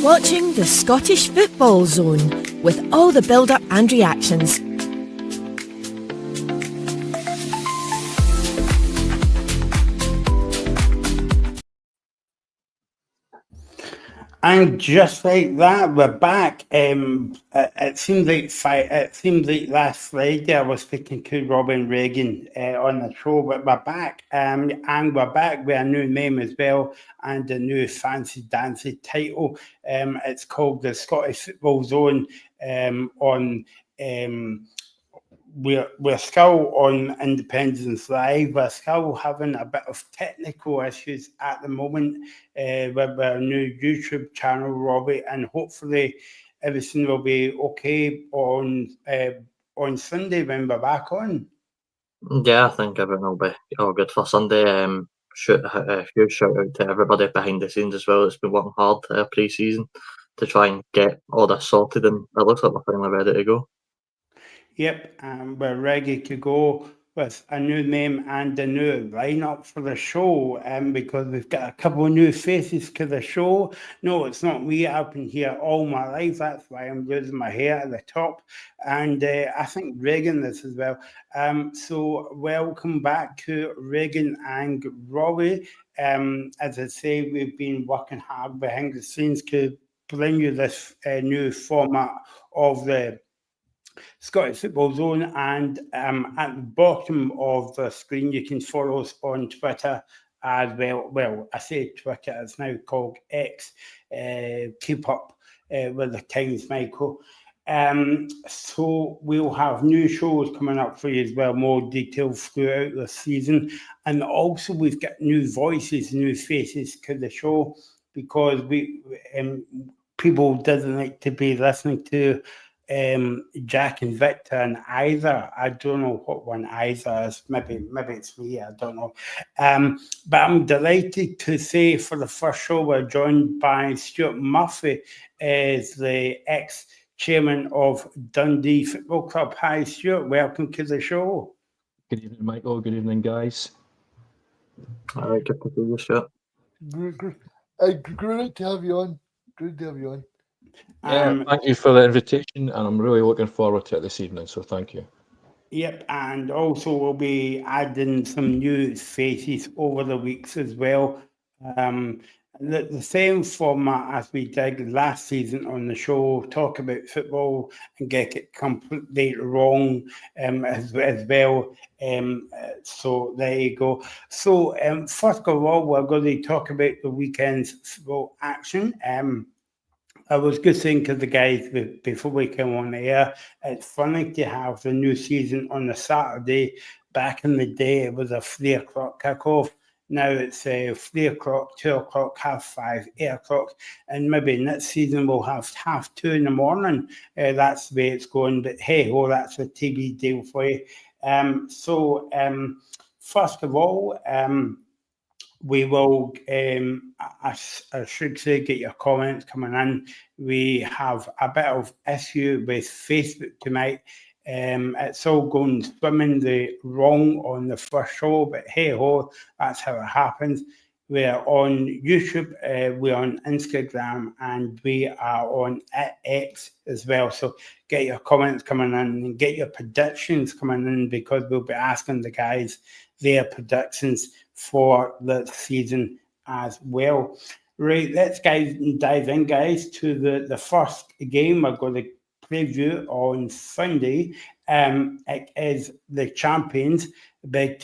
You're watching the Scottish Football Zone with all the build-up and reactions. And just like that, we're back. It seems like last Friday I was speaking to Robin Reagan on the show, but we're back. And we're back with a new name as well and a new fancy dancy title. It's called the Scottish Football Zone. We're still on Independence Live. We're still having a bit of technical issues at the moment with our new YouTube channel, Robbie, and hopefully everything will be okay on Sunday when we're back on. Yeah, I think everything will be all good for Sunday. A huge shout out to everybody behind the scenes as well. It's been working hard pre-season to try and get all this sorted, and it looks like we're finally ready to go. Yep, we're ready to go with a new name and a new lineup for the show, because we've got a couple of new faces to the show. No, it's not me. I've been here all my life. That's why I'm losing my hair at the top. And I think Reagan this as well. So welcome back to Reagan and Robbie. As I say, we've been working hard behind the scenes to bring you this new format of the Scottish Football Zone, and at the bottom of the screen you can follow us on Twitter as well. Well, I say Twitter, it's now called X. Keep up with the times, Michael. So we'll have new shows coming up for you as well, more details throughout the season, and also we've got new voices, new faces to the show, because people didn't like to be listening to Jack and Victor and either. I don't know what one either is. Maybe it's me. I don't know. But I'm delighted to say for the first show we're joined by Stuart Murphy, as the ex-chairman of Dundee Football Club. Hi, Stuart. Welcome to the show. Good evening, Michael. Good evening, guys. All right, good to see you, Stuart. Great to have you on. Good to have you on. Thank you for the invitation, and I'm really looking forward to it this evening, so thank you. Yep, and also we'll be adding some new faces over the weeks as well. The same format as we did last season on the show, talk about football and get it completely wrong as well. So there you go. So first of all, we're going to talk about the weekend's football action. I was just saying to the guys before we came on air, it's funny to have the new season on a Saturday. Back in the day, it was a 3 o'clock kickoff. Now it's 3 o'clock, 2 o'clock, 5:30, 8 o'clock. And maybe next season we'll have 2:30 in the morning. That's the way it's going. But hey, that's a TV deal for you. First of all, we will, I should say, get your comments coming in. We have a bit of issue with Facebook tonight. It's all going swimmingly wrong on the first show, but hey ho, that's how it happens. We're on YouTube, we're on Instagram, and we are on X as well. So get your comments coming in and get your predictions coming in, because we'll be asking the guys their predictions for the season as well. Right, let's dive in, guys, to the first game we're going to preview on Sunday. It is the champions, but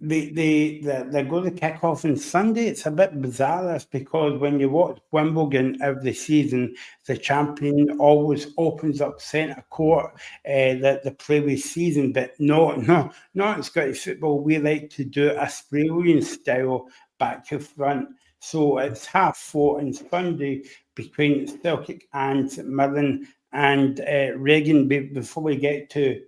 they're going to kick off on Sunday. It's a bit bizarre, that's because when you watch Wimbledon every season, the champion always opens up centre court the previous season, but not in Scottish football. We like to do Australian style back to front. So it's 4:30 on Sunday between Celtic and St Mirren. And Reagan, before we get to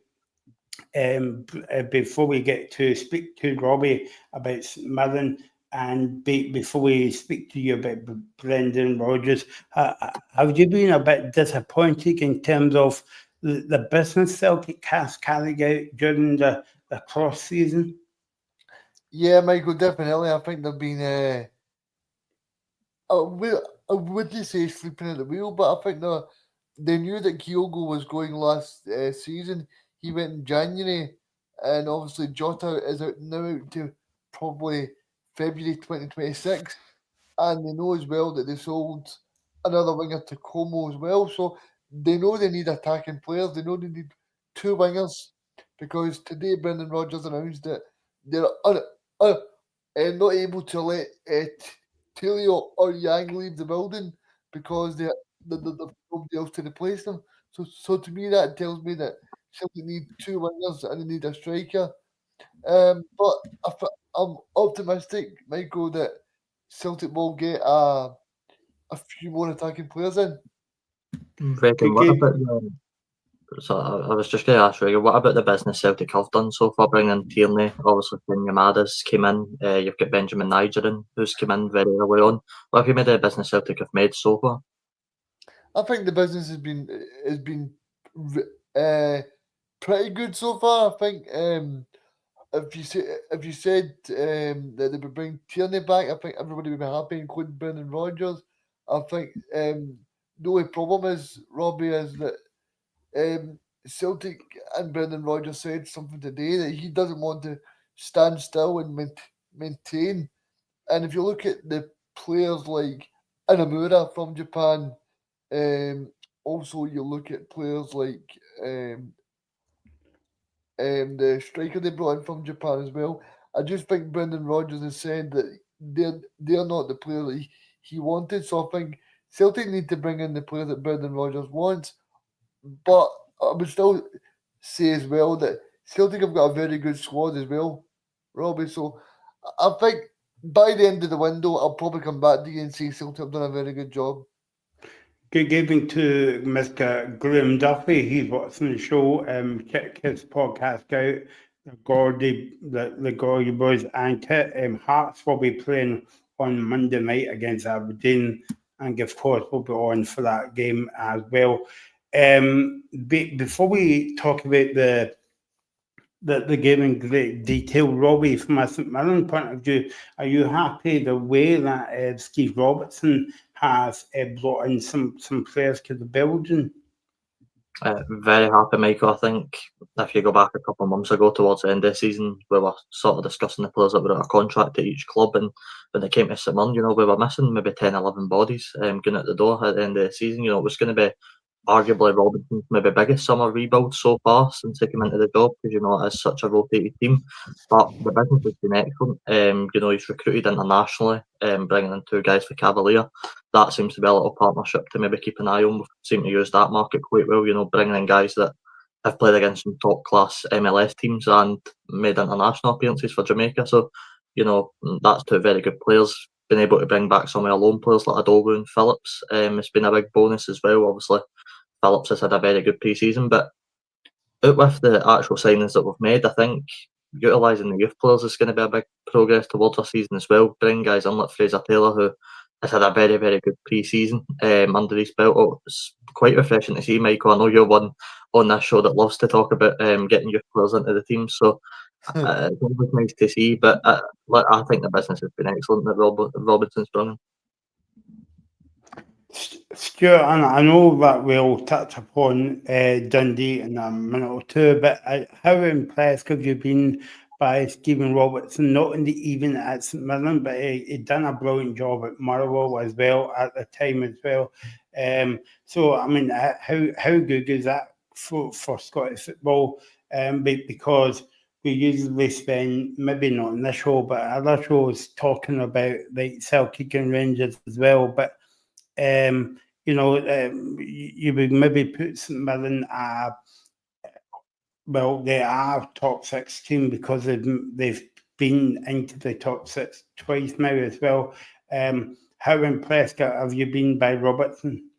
speak to Robbie about St Mirren, and before we speak to you about Brendan Rodgers, have you been a bit disappointed in terms of the business Celtic has carried out during the cross season? Yeah, Michael, definitely. I think they've been wouldn't say sleeping at the wheel, but I think they knew that Kyogo was going last season. He went in January, and obviously Jota is out to probably February 2026. And they know as well that they sold another winger to Como as well. So they know they need attacking players. They know they need two wingers because today Brendan Rodgers announced that they're not able to let Tilio or Yang leave the building because they've nobody else to replace them. So to me, that tells me that Celtic need two wingers and they need a striker. But I'm optimistic, Michael, that Celtic will get a few more attacking players in. Reckon, what about so I was just going to ask Regan, what about the business Celtic have done so far, bringing Tierney? Obviously, Yamada's came in. You've got Benjamin Nigerin, who's come in very early on. What have you made of the business Celtic have made so far? I think the business has been pretty good so far. I think if you said that they would bring Tierney back, I think everybody would be happy, including Brendan Rodgers. I think the only problem is, Robbie, is that Celtic and Brendan Rodgers said something today that he doesn't want to stand still and maintain. And if you look at the players like Inamura from Japan, also you look at players like the striker they brought in from Japan as well. I just think Brendan Rodgers has said that they're not the player that he wanted. So I think Celtic need to bring in the player that Brendan Rodgers wants. But I would still say as well that Celtic have got a very good squad as well, Robbie. So I think by the end of the window, I'll probably come back to you and say Celtic have done a very good job. Good evening to Mr. Graham Duffy. He's watching the show. Check his podcast out. The Gordy Boys and Hearts will be playing on Monday night against Aberdeen, and of course we'll be on for that game as well. Before we talk about the game in great detail, Robbie, from a St Mirren point of view, are you happy the way that Steve Robertson has brought in some players to the building? Very happy, Michael. I think if you go back a couple of months ago towards the end of the season, we were sort of discussing the players that were out of contract at each club, and when it came to St Mirren, we were missing maybe 10, 11 bodies going out the door at the end of the season. It was going to be arguably Robinson's maybe biggest summer rebuild so far since he came into the job, because it is such a rotated team. But the business has been excellent. He's recruited internationally, bringing in two guys for Cavalier. That seems to be a little partnership to maybe keep an eye on. We seem to use that market quite well. Bringing in guys that have played against some top class MLS teams and made international appearances for Jamaica. So, that's two very good players. Been able to bring back some of our loan players like Adogu and Phillips. It's been a big bonus as well. Obviously, Phillips has had a very good pre-season, but out with the actual signings that we've made, I think utilising the youth players is going to be a big progress towards our season as well. Bring guys in like Fraser Taylor, who has had a very, very good pre-season under his belt. It's quite refreshing to see, Michael. I know you're one on this show that loves to talk about getting youth players into the team, so it's always nice to see. But I think the business has been excellent that Robinson's brought in. Stuart, I know that we'll touch upon Dundee in a minute or two, but how impressed have you been by Stephen Robertson, not only even at St Mirren, but he'd done a brilliant job at Motherwell as well at the time as well. So, I mean, how good is that for Scottish football? Because we usually spend, maybe not in this show, but other shows talking about like Celtic and Rangers as well, but you would maybe put St Mirren they are top 6 team because they've been into the top 6 twice now as well. How impressed have you been by Robertson?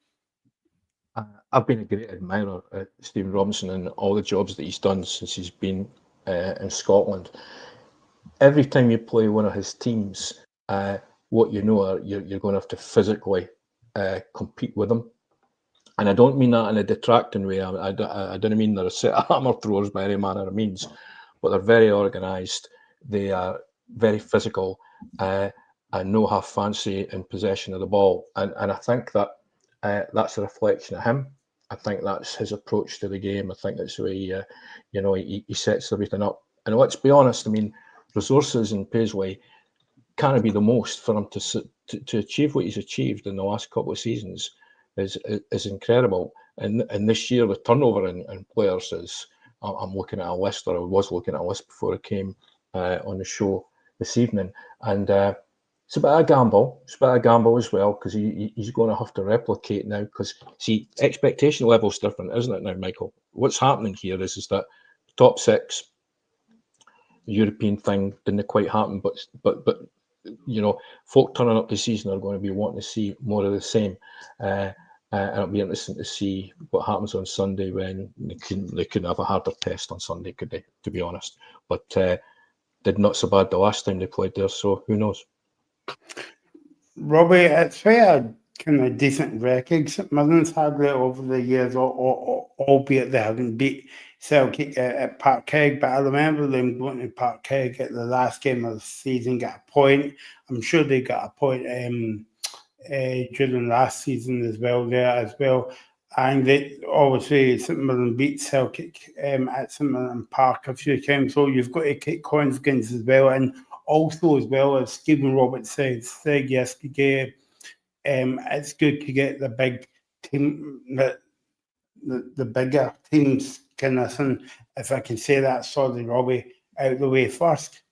I've been a great admirer of Stephen Robinson and all the jobs that he's done since he's been in Scotland. Every time you play one of his teams, what you're going to have to physically compete with them. And I don't mean that in a detracting way. I don't mean they're a set of hammer throwers by any manner of means, but they're very organised. They are very physical, and and no have fancy in possession of the ball. And I think that that's a reflection of him. I think that's his approach to the game. I think that's the way he sets everything up. And let's be honest, I mean, resources in Paisley can't be the most for him to achieve what he's achieved in the last couple of seasons is incredible. And this year, the turnover in players is, I'm looking at a list, or I was looking at a list before I came on the show this evening. And it's a bit of a gamble. It's a bit of a gamble as well, because he's going to have to replicate now. Because, see, expectation level's different, isn't it now, Michael? What's happening here is that top six, the European thing didn't quite happen, but folk turning up this season are going to be wanting to see more of the same. And it'll be interesting to see what happens on Sunday, when they couldn't have a harder test on Sunday, could they, to be honest? But did not so bad the last time they played there, so who knows? Robbie, it's fair, kind of decent record St Mirren's had there over the years, albeit they haven't beat Celtic at Parkhead, but I remember them going to Parkhead at the last game of the season, got a point. I'm sure they got a point during last season as well and they obviously St Mirren beat Celtic at St Mirren Park a few times, so you've got to take confidence as well. And also, as well as Stephen Roberts said yesterday, it's good to get the big team, the bigger teams kind of thing, if I can say that, sorry Robbie, out of the way first.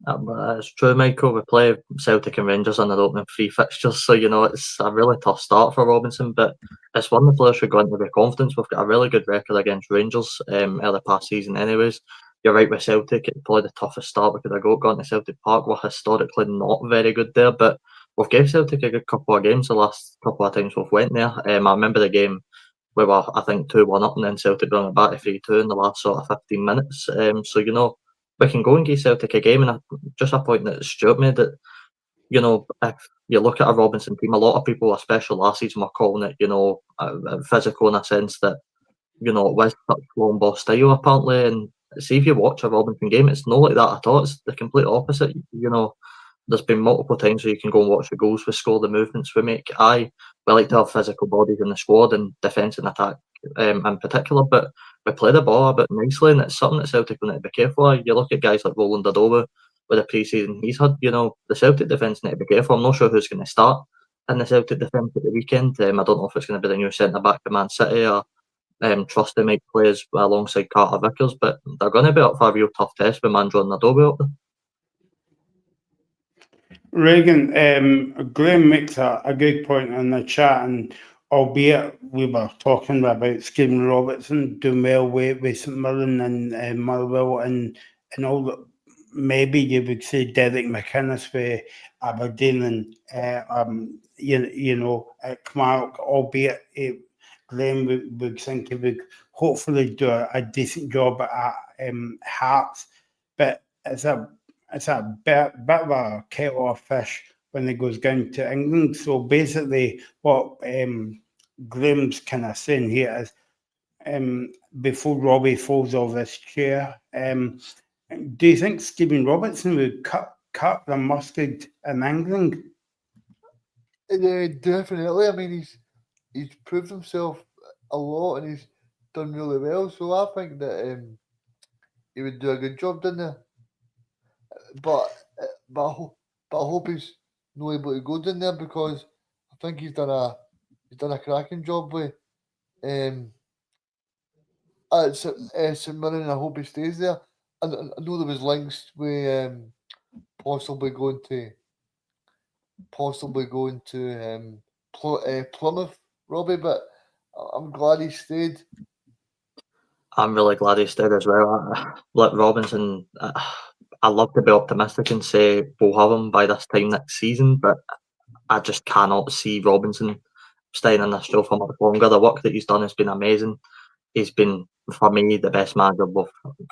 It's true, Michael. We play Celtic and Rangers in our opening 3 fixtures, so it's a really tough start for Robinson, but it's one of the players who go into with confidence. We've got a really good record against Rangers early past season anyways. You're right with Celtic, it's probably the toughest start we could have gone to Celtic Park. We're historically not very good there, but we've gave Celtic a good couple of games the last couple of times we've went there. I remember the game we were, I think, 2-1 up, and then Celtic brought it back to 3-2 in the last sort of 15 minutes. So we can go and give Celtic a game. And just a point that Stuart made, that if you look at a Robinson team, a lot of people, especially last season, were calling it physical, in a sense that it was such long ball style apparently. And see, if you watch a Robinson game, it's not like that at all. It's the complete opposite. There's been multiple times where you can go and watch the goals we score, the movements we make. We like to have physical bodies in the squad, and defence and attack in particular, but we play the ball a bit nicely, and it's something that Celtic will need to be careful of. You look at guys like Roland Adoba with the pre-season he's had, the Celtic defence need to be careful. I'm not sure who's going to start in the Celtic defence at the weekend. I don't know if it's going to be the new centre-back to Man City, or Trusty might play alongside Carter Vickers, but they're going to be up for a real tough test with Mandro and Adobe up there. Reagan, Graham makes a good point in the chat, and albeit we were talking about Stephen Robertson doing well with St Mirren and Motherwell and all that, maybe you would say Derek McInnes with Aberdeen and at Kilmarnock, albeit Graham would think he would hopefully do a decent job at Hearts, but it's a bit of a kettle of fish when it goes down to England. So basically what Graham's kind of saying here is, before Robbie falls off his chair, do you think Stephen Robertson would cut the mustard in England? Definitely. I mean, he's proved himself a lot, and he's done really well. So I think that he would do a good job down there. But I hope he's not able to go down there, because I think he's done a cracking job with at St Mirren. I hope he stays there. And I know there was links with possibly going to Plymouth, Robbie, but I'm glad he stayed. I'm really glad he stayed as well. Like Robinson, I love to be optimistic and say we'll have him by this time next season, but I just cannot see Robinson staying in this job for much longer. The work that he's done has been amazing. He's been, for me, the best manager we've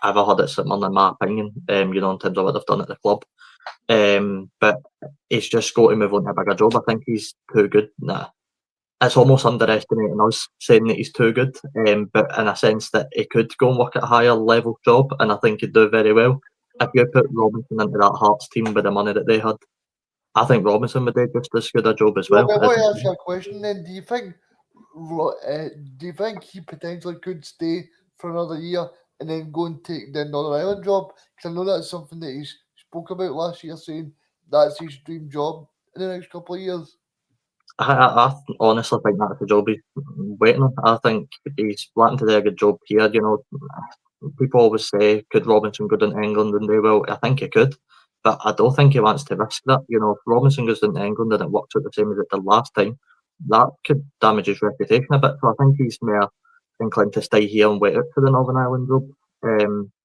ever had at St Mirren, in my opinion, in terms of what they've done at the club. But he's just got to move on to a bigger job. I think he's too good. It's almost underestimating us saying that he's too good, but in a sense that he could go and work at a higher level job, and I think he'd do very well. If you put Robinson into that Hearts team with the money that they had, I think Robinson would do just as good a job as well. Robbie, I want to ask you a question then. Do you think he potentially could stay for another year and then go and take the Northern Ireland job? Because I know that's something that he spoke about last year, saying that's his dream job in the next couple of years. I honestly think that's the job he's waiting on. I think he's wanting to do a good job here. People always say, could Robinson go down to England and do well? I think he could, but I don't think he wants to risk that. If Robinson goes down to England and it works out the same as it did last time, that could damage his reputation a bit. So I think he's more inclined to stay here and wait out for the Northern Ireland job.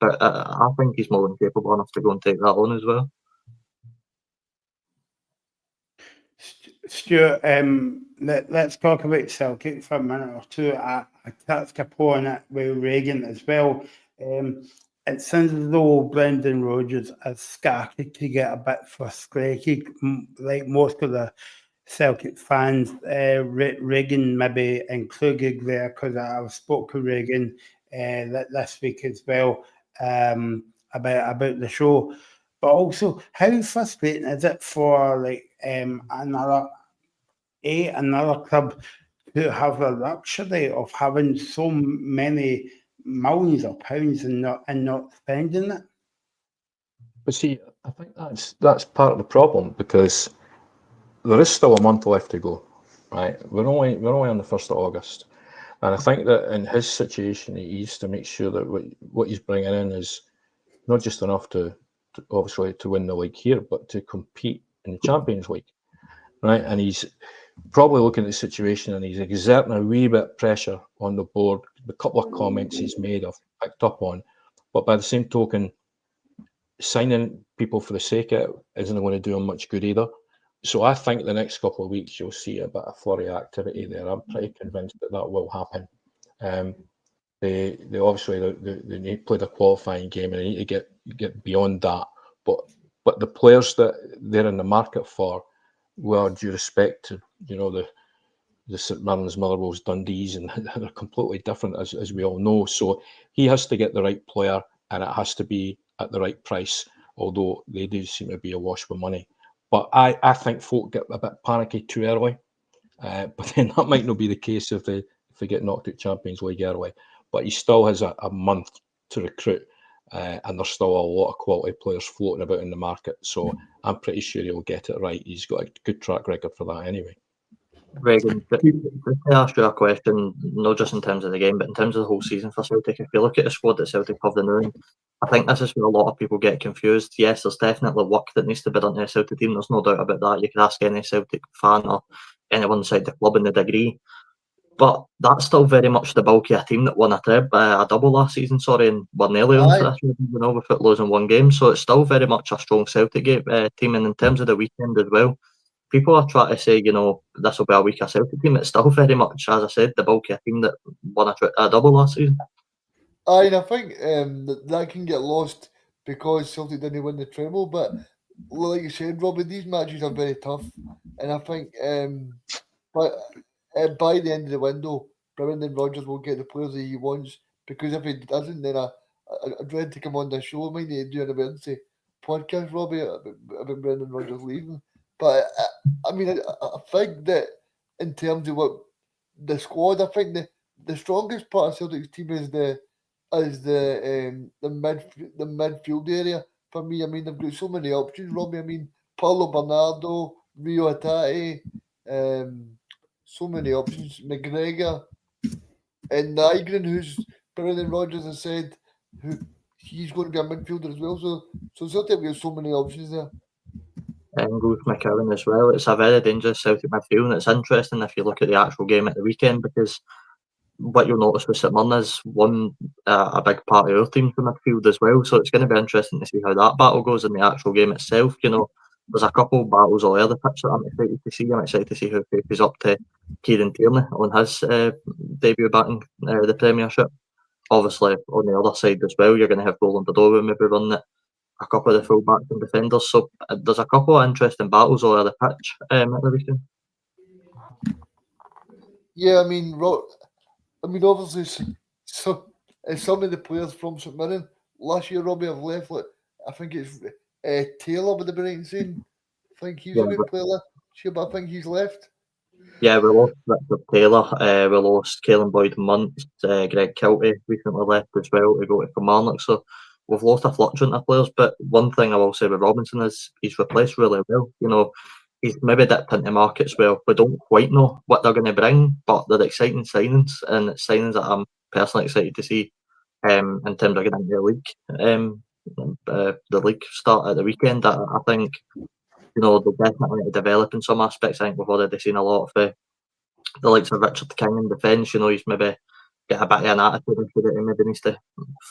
But I think he's more than capable enough to go and take that on as well. Stuart, let's talk about Celtic for a minute or two. I touched upon it with Reagan as well. It seems as though Brendan Rodgers has started to get a bit frustrated, like most of the Celtic fans. Reagan maybe included there, because I spoke to Reagan this week as well about the show. But also, how frustrating is it for another club to have the luxury of having so many millions of pounds and not spending it? But see, I think that's part of the problem, because there is still a month left to go, right? We're only on the 1st of August, and I think that in his situation, he needs to make sure that what he's bringing in is not just enough to obviously to win the league here, but to compete in the Champions League, right? And he's probably looking at the situation and he's exerting a wee bit of pressure on the board. The couple of comments he's made, I've picked up on, but by the same token, signing people for the sake of it isn't going to do him much good either. So I think the next couple of weeks you'll see a bit of flurry of activity there. I'm pretty convinced that will happen. They obviously they need to play the qualifying game and they need to get beyond that. But the players that they're in the market for, well, due respect to the St Mirren's, Motherwell's, Dundees, and they're completely different as we all know. So he has to get the right player, and it has to be at the right price. Although they do seem to be awash with money, but I think folk get a bit panicky too early. But then that might not be the case if they get knocked out Champions League early. But he still has a month to recruit, and there's still a lot of quality players floating about in the market. So I'm pretty sure he'll get it right. He's got a good track record for that anyway. Reagan, to ask you a question, not just in terms of the game, but in terms of the whole season for Celtic. If you look at the squad that Celtic have the now, I think this is where a lot of people get confused. Yes, there's definitely work that needs to be done to the Celtic team. There's no doubt about that. You can ask any Celtic fan or anyone inside the club and they'd agree. But that's still very much the bulk of a team that won a double last season, and were nearly on to this, without losing one game. So it's still very much a strong Celtic team. And in terms of the weekend as well, people are trying to say, this will be a weaker Celtic team. It's still very much, as I said, the bulk of a team that won a double last season. And I think that can get lost because Celtic didn't win the treble. But like you said, Robbie, these matches are very tough. And I think but by the end of the window, Brendan Rodgers will get the players that he wants. Because if he doesn't, then I dread to come on the show. I might need to do an emergency podcast, Robbie, about Brendan Rodgers leaving. But I mean, I think that in terms of what the squad, I think the strongest part of Celtic's team is the midfield area. For me, I mean, they've got so many options, Robbie. I mean, Paulo Bernardo, Rio Hatate, so many options. McGregor and Nygren, who's Brendan Rodgers has said he's going to be a midfielder as well. So Celtic have so many options there. And with McCowan as well. It's a very dangerous Celtic midfield, and it's interesting if you look at the actual game at the weekend, because what you'll notice with St Mirren is a big part of our team from midfield as well. So it's going to be interesting to see how that battle goes in the actual game itself. There's a couple of battles all over the pitch that I'm excited to see. I'm excited to see who faces up to Kieran Tierney on his debut back in the Premiership. Obviously, on the other side as well, you're going to have Roland Dodoe maybe running it, a couple of the full-backs and defenders. So there's a couple of interesting battles all over the pitch at the weekend. Yeah, I mean, obviously, some of the players from St Mirren last year, Robbie, have left. I think it's Taylor, would have been right in saying, think he's Yeah, a good but- player last year, but I think he's left. Yeah, we lost Richard Taylor, we lost Caelan Boyd-Muntz, Greg Kilty recently left as well to go to Kilmarnock, so we've lost a fluctuant of players, but one thing I will say with Robinson is he's replaced really well. You know, he's maybe dipped into markets where we don't quite know what they're going to bring, but they're exciting signings, and it's signings that I'm personally excited to see in terms of getting into the league. The league start at the weekend, I think, you know, they're definitely to develop in some aspects. I think we've already seen a lot of the likes of Richard King in defence. You know, he's maybe get a bit of an attitude into it and maybe needs to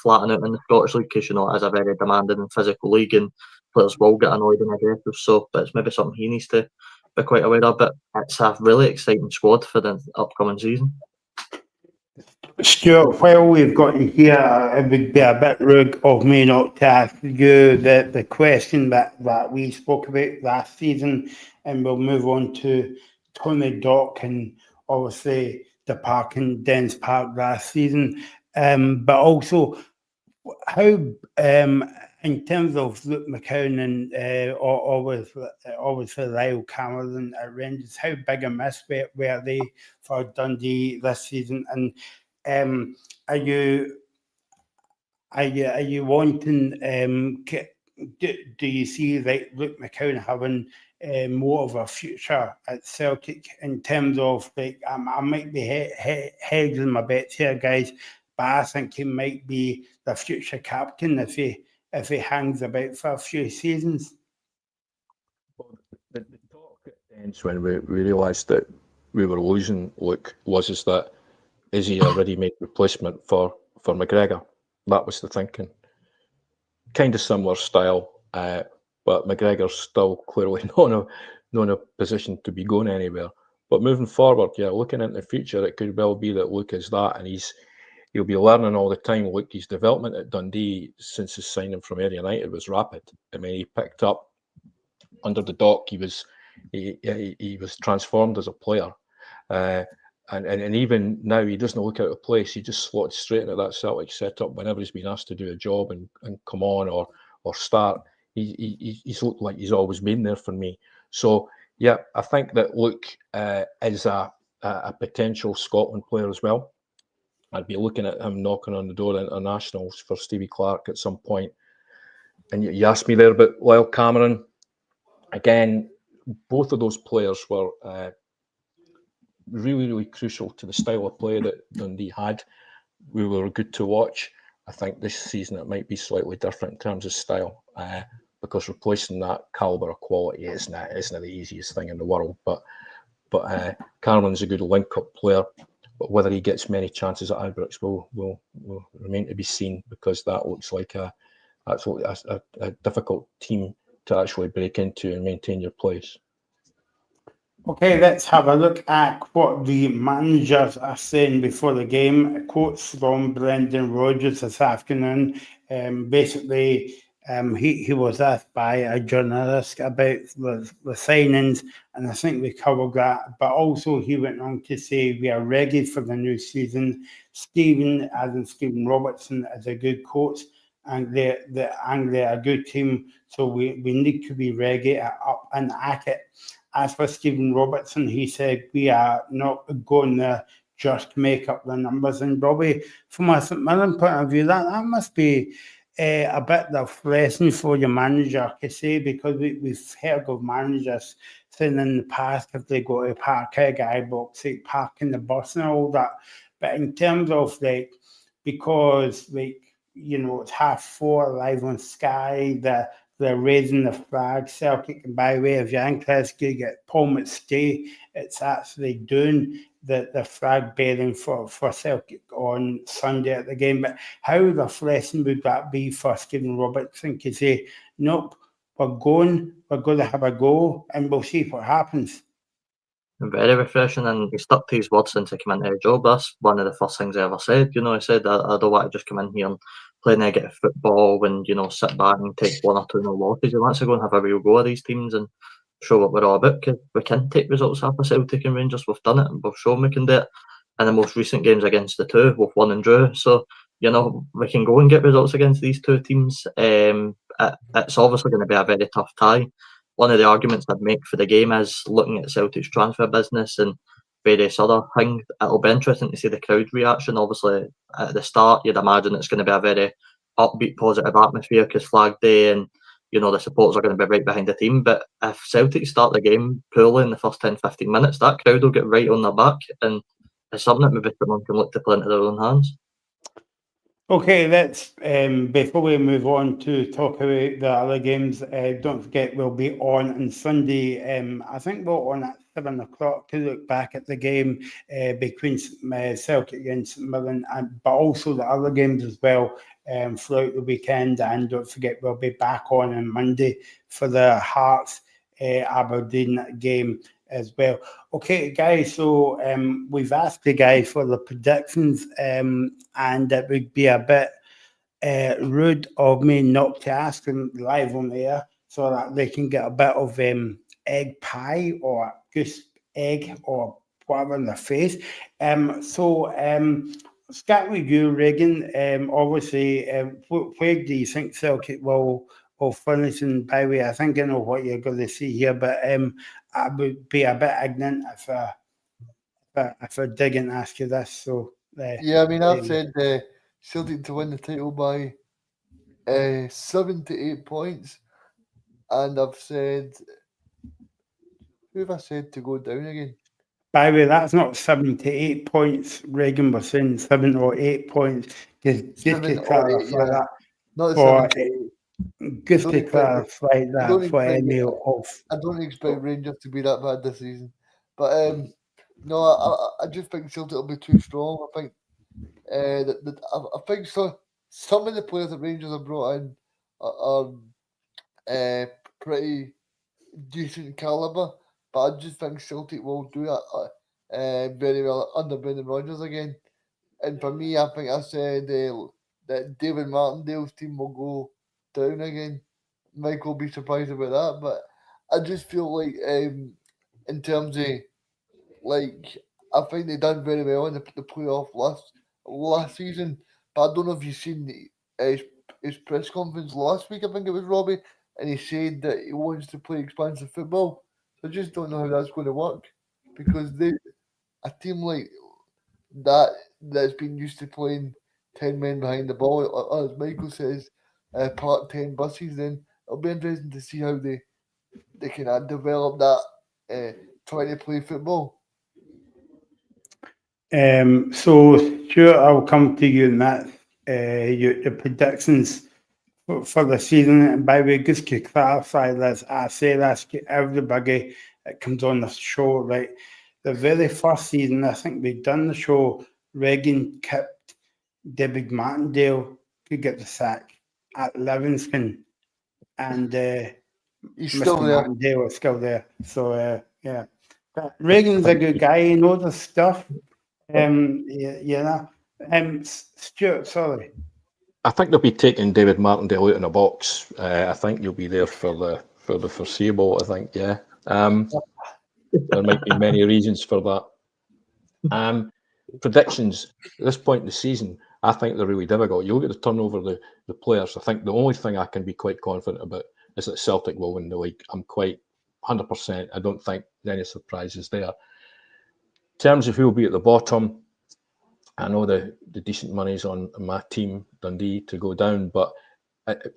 flatten out in the Scottish League because, you know, it is a very demanding and physical league and players will get annoyed and aggressive. So, but it's maybe something he needs to be quite aware of. But it's a really exciting squad for the upcoming season. Stuart, while we've got you here, it would be a bit rude of me not to ask you the question that we spoke about last season, and we'll move on to Tony Dock and obviously the park in Dens Park last season. But also, how, in terms of Luke McCown and obviously Lyle Cameron at Rangers, how big a miss were they for Dundee this season? And are you wanting? Do you see like Luke McCown having more of a future at Celtic in terms of like I might be hedging my bets here, guys, but I think he might be the future captain if he hangs about for a few seasons. Well, the talk ends when we realised that we were losing Luke is that is he a ready-made replacement for McGregor? That was the thinking. Kind of similar style, but McGregor's still clearly not in a position to be going anywhere. But moving forward, yeah, looking into the future, it could well be that Luke is that, and he'll be learning all the time. Look, his development at Dundee since his signing from Ayr United was rapid. I mean, he picked up under the Dock. He was transformed as a player. And even now, he doesn't look out of place. He just slots straight into that Celtic setup whenever he's been asked to do a job and come on or start. He's looked like he's always been there for me. So, yeah, I think that Luke is a potential Scotland player as well. I'd be looking at him knocking on the door of internationals for Stevie Clark at some point. And you asked me there about Lyle Cameron. Again, both of those players were really, really crucial to the style of play that Dundee had. We were good to watch. I think this season it might be slightly different in terms of style because replacing that calibre of quality isn't the easiest thing in the world. But Cameron's a good link-up player. But whether he gets many chances at Ibrox will remain to be seen, because that looks like a difficult team to actually break into and maintain your place. Okay, let's have a look at what the managers are saying before the game. Quotes from Brendan Rodgers this afternoon. Basically, he was asked by a journalist about the signings, and I think we covered that. But also, he went on to say we are ready for the new season. Stephen Robertson, is a good coach, and they're a good team. So we need to be ready up and at it. As for Stephen Robertson, he said, we are not going to just make up the numbers. And Robbie, from a St Mirren point of view, that must be a bit of lesson for your manager to say, because we've heard of managers saying in the past, if they go to park a guy box, they park in the bus and all that. But in terms of because it's 4:30 live on Sky, they're raising the flag. Celtic, by way of your interest, you get Paul McStay. It's actually doing the flag bearing for Celtic on Sunday at the game. But how refreshing would that be for Stephen Robertson to say, nope, we're going to have a go and we'll see what happens? Very refreshing, and he stuck to his word since he came into the job. That's one of the first things I ever said. He said, I don't want to just come in here and play negative football and, sit back and take 1 or 2 losses. He wants to go and have a real go at these teams and show what we're all about, because we can take results off of Celtic and Rangers. We've done it, and we've shown we can do it. In the most recent games against the two, we've won and drew. So, we can go and get results against these two teams. It's obviously going to be a very tough tie. one of the arguments I'd make for the game is looking at Celtic's transfer business and various other things. It'll be interesting to see the crowd reaction. Obviously, at the start, you'd imagine it's going to be a very upbeat, positive atmosphere because Flag Day and the supporters are going to be right behind the team. But if Celtic start the game poorly in the first 10-15 minutes, that crowd will get right on their back, and it's something that maybe someone can look to play into their own hands. Okay, let's before we move on to talk about the other games, don't forget we'll be on Sunday. I think we're on at 7 o'clock to look back at the game between Celtic and St Mirren, but also the other games as well throughout the weekend. And don't forget we'll be back on Monday for the Hearts Aberdeen game as well. Okay, guys, so we've asked the guys for the predictions, and it would be a bit rude of me not to ask them live on air so that they can get a bit of egg pie or goose egg or whatever in their face. Start with you, Regan. Obviously, where do you think Celtic will finish? And by the way, I think I know what you're going to see here, but I would be a bit ignorant if I didn't ask you this. So yeah, I mean, I've said Celtic to win the title by 7 to 8 points, and I've said, who have I said to go down again? By the way, that's not 7 to 8 points. Regan was saying 7 or 8 points. Just to clarify that. Not For 7 to 8. just to clarify that for any of. I don't expect Rangers to be that bad this season, but no, I just think Celtic will be too strong. I think I think so. Some of the players that Rangers have brought in are pretty decent caliber, but I just think Celtic will do that very well under Brendan Rodgers again. And for me, I think I said that David Martindale's team will go down again. Mike will be surprised about that, but I just feel like in terms of like, I think they done very well in the playoff last season. But I don't know if you've seen his press conference last week. I think it was Robbie, and he said that he wants to play expansive football. So I just don't know how that's going to work, because a team like that's been used to playing 10 men behind the ball, as Michael says, park 10 buses, then it'll be interesting to see how they can develop that trying to play football. So Stuart, I'll come to you in that. Your predictions for the season. And by the way, just to clarify this, I say this to everybody that comes on the show, right? The very first season, I think we'd done the show, Regan kept David Martindale to get the sack at Livingston, and He's Mr. still there. Martindale was still there. So yeah, but Regan's a good guy. He knows his stuff. Stuart, sorry. I think they'll be taking David Martindale out in a box. I think you'll be there for the foreseeable. I think, yeah. There might be many reasons for that. Predictions at this point in the season, I think they're really difficult. You look at the turnover of the players. I think the only thing I can be quite confident about is that Celtic will win the league. I'm quite 100%. I don't think any surprises there. In terms of who will be at the bottom, I know the decent money's on my team, Dundee, to go down, but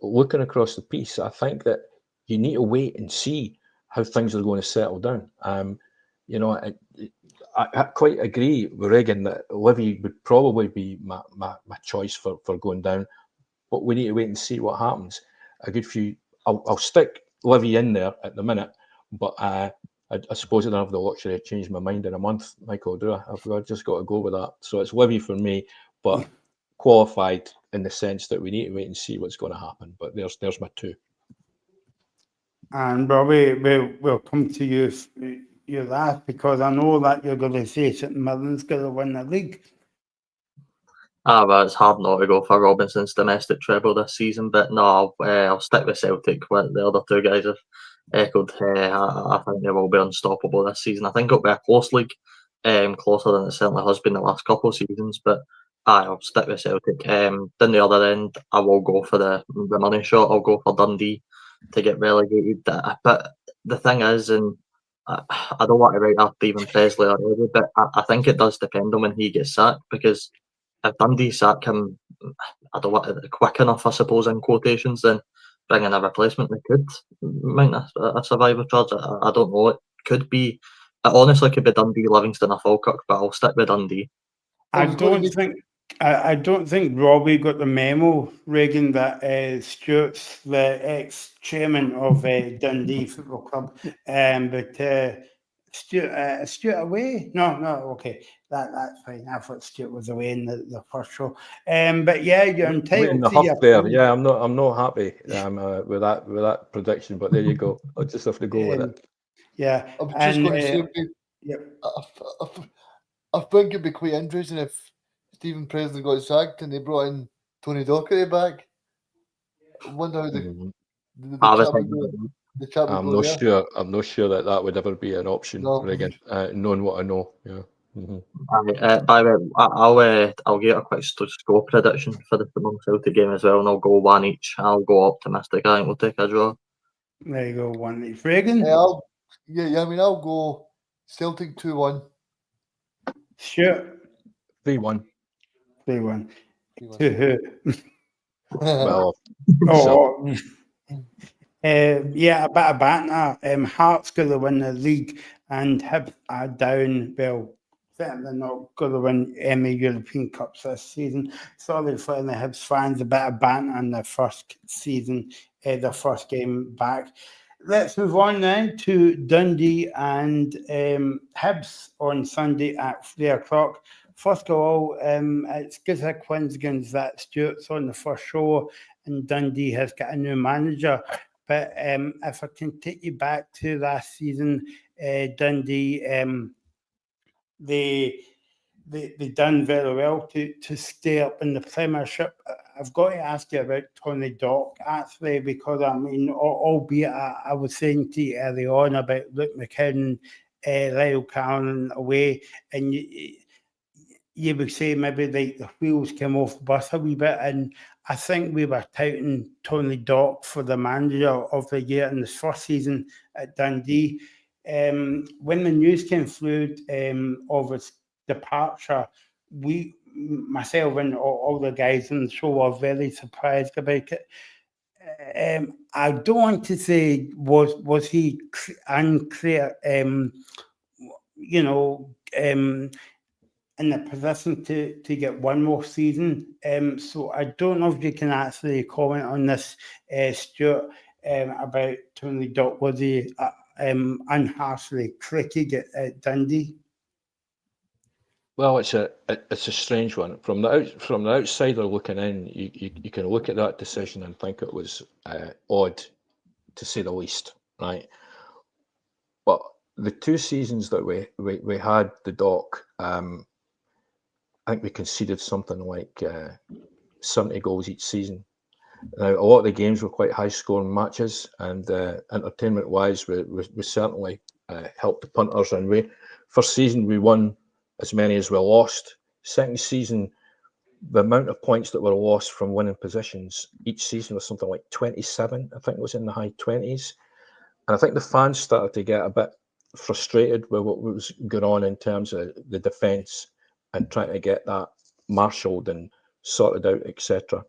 looking across the piece, I think that you need to wait and see how things are going to settle down. I quite agree with Regan that Livy would probably be my choice for going down, but we need to wait and see what happens. A good few, I'll stick Livy in there at the minute, but I suppose I don't have the luxury of changing my mind in a month, Michael, do I? I've just got to go with that. So it's Livy for me, but qualified in the sense that we need to wait and see what's going to happen. But there's my two. And Robbie, we'll come to you last, because I know that you're going to say St Mirren's going to win the league. But it's hard not to go for Robinson's domestic treble this season. But no, I'll stick with Celtic. What the other two guys have echoed. I think they will be unstoppable this season. I think it'll be a close league, closer than it certainly has been the last couple of seasons. But I'll stick with Celtic. Then the other end, I will go for the money shot. I'll go for Dundee to get relegated. But the thing is, and I don't want to write up Stephen Presley already, but I think it does depend on when he gets sacked, because if Dundee sack him, I don't want it quick enough, I suppose, in quotations, then bring in a replacement that could mount a survivor charge. I don't know. It could be. It honestly could be Dundee, Livingston, or Falkirk, but I'll stick with Dundee. I don't think Robbie got the memo, Reagan, that Stuart's the ex-chairman of Dundee Football Club, but Stuart away? No, okay, that's fine. I thought Stuart was away in the first show, but yeah, you're Way in entitled the to huff your there. opinion. Yeah, I'm not happy with that prediction, but there you go. I'll just have to go with it. Yeah, I was just going to say, yep. I think it'd be quite interesting if Stephen Presley got sacked and they brought in Tony Docherty back. I wonder how the chat would go there. Sure. I'm not sure that would ever be an option. No. Again, knowing what I know. Yeah. By the way, I'll give a quick score prediction for the Celtic game as well, and I'll go one each. I'll go optimistic. I think we'll take a draw. There you go, one each. Reagan? I'll go Celtic 2-1. Sure. 3-1. 3-1. To who? Well, yeah, a bit of banter. Hearts going to win the league, and Hibs are down. Well, certainly not going to win any European Cups this season. Sorry for the Hibs fans, a bit of banter in the first season, the first game back. Let's move on now to Dundee and Hibs on Sunday at 3:00. First of all, it's just a coincidence that Stuart's on the first show and Dundee has got a new manager. But if I can take you back to last season, Dundee, they done very well to stay up in the Premiership. I've got to ask you about Tony Dock, actually, because I mean, albeit I was saying to you early on about Luke McKinnon, Lyle Cannon away, and you would say maybe the wheels came off the bus a wee bit, and I think we were touting Tony Dock for the manager of the year in his first season at Dundee. When the news came through of his departure, myself and all the guys on the show were very surprised about it. I don't want to say was he unclear, in the position to get one more season. So I don't know if you can actually comment on this, Stuart, about Tony Dock. Was he unharshly critic at Dundee? Well, it's a strange one. From the outsider looking in, you can look at that decision and think it was odd, to say the least, right? But the two seasons that we had the Dock, I think we conceded something like 70 goals each season. Now, a lot of the games were quite high-scoring matches, and entertainment-wise, we certainly helped the punters. And first season we won as many as we lost. Second season, the amount of points that were lost from winning positions each season was something like 27. I think it was in the high 20s. And I think the fans started to get a bit frustrated with what was going on in terms of the defence and trying to get that marshalled and sorted out, etc.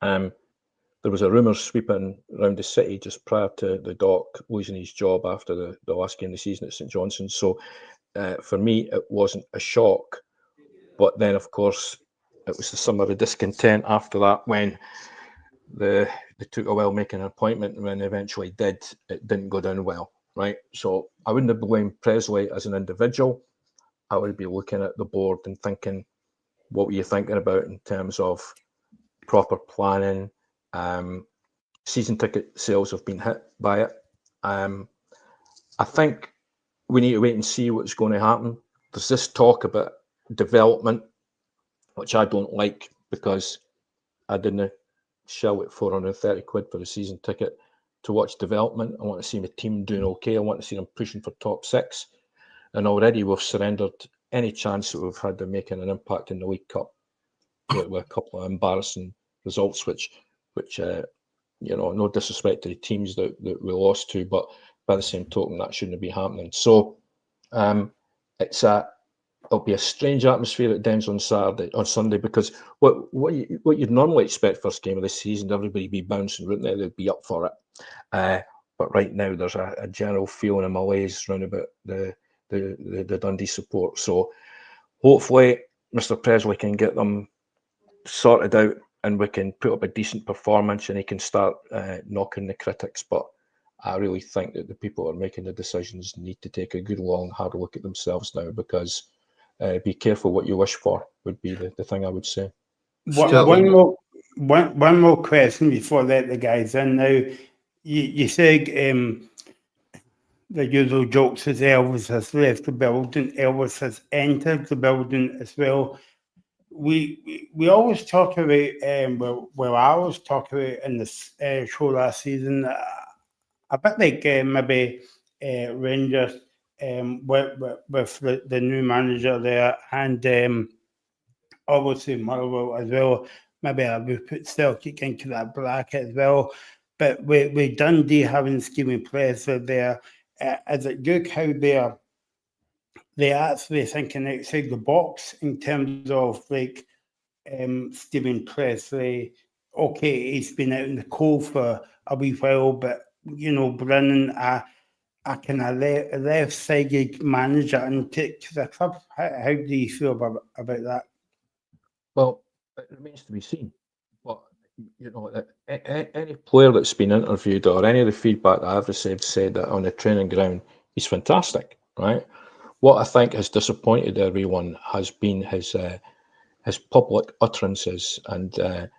There was a rumour sweeping around the city just prior to the Dock losing his job after the last game of the season at St Johnstone. So for me, it wasn't a shock. But then, of course, it was the summer of discontent after that when they took a while making an appointment, and when they eventually did, it didn't go down well, right? So I wouldn't have blamed Presley as an individual. I would be looking at the board and thinking, what were you thinking about in terms of proper planning? Season ticket sales have been hit by it. I think we need to wait and see what's going to happen. There's this talk about development, which I don't like, because I didn't shell at 430 quid for a season ticket to watch development. I want to see my team doing okay. I want to see them pushing for top six. And already we've surrendered any chance that we've had of making an impact in the League Cup with a couple of embarrassing results, which no disrespect to the teams that we lost to, but by the same token, that shouldn't be happening. So it'll be a strange atmosphere at Dens on Sunday, because what you'd normally expect first game of the season, everybody be bouncing right there, they'd be up for it. But right now there's a general feeling of malaise around about the Dundee support. So hopefully Mr. Presley can get them sorted out and we can put up a decent performance and he can start knocking the critics. But I really think that the people who are making the decisions need to take a good long hard look at themselves now, because be careful what you wish for would be the thing I would say. One more question before I let the guys in. Now, you said the usual jokes as Elvis has left the building, Elvis has entered the building as well. We always talk about, well, I always talk about in this show last season, a bit like maybe Rangers with the new manager there, and obviously Motherwell as well. Maybe I would put Celtic into that bracket as well. But with Dundee having scheming players there, is it good how they're actually thinking outside the box in terms of like Stephen Presley? Okay, he's been out in the cold for a wee while, but bringing a kind of left-sided manager into the club. How do you feel about that? Well, it remains to be seen. But any player that's been interviewed or any of the feedback that I've received said that on the training ground, he's fantastic, right? What I think has disappointed everyone has been his public utterances, and the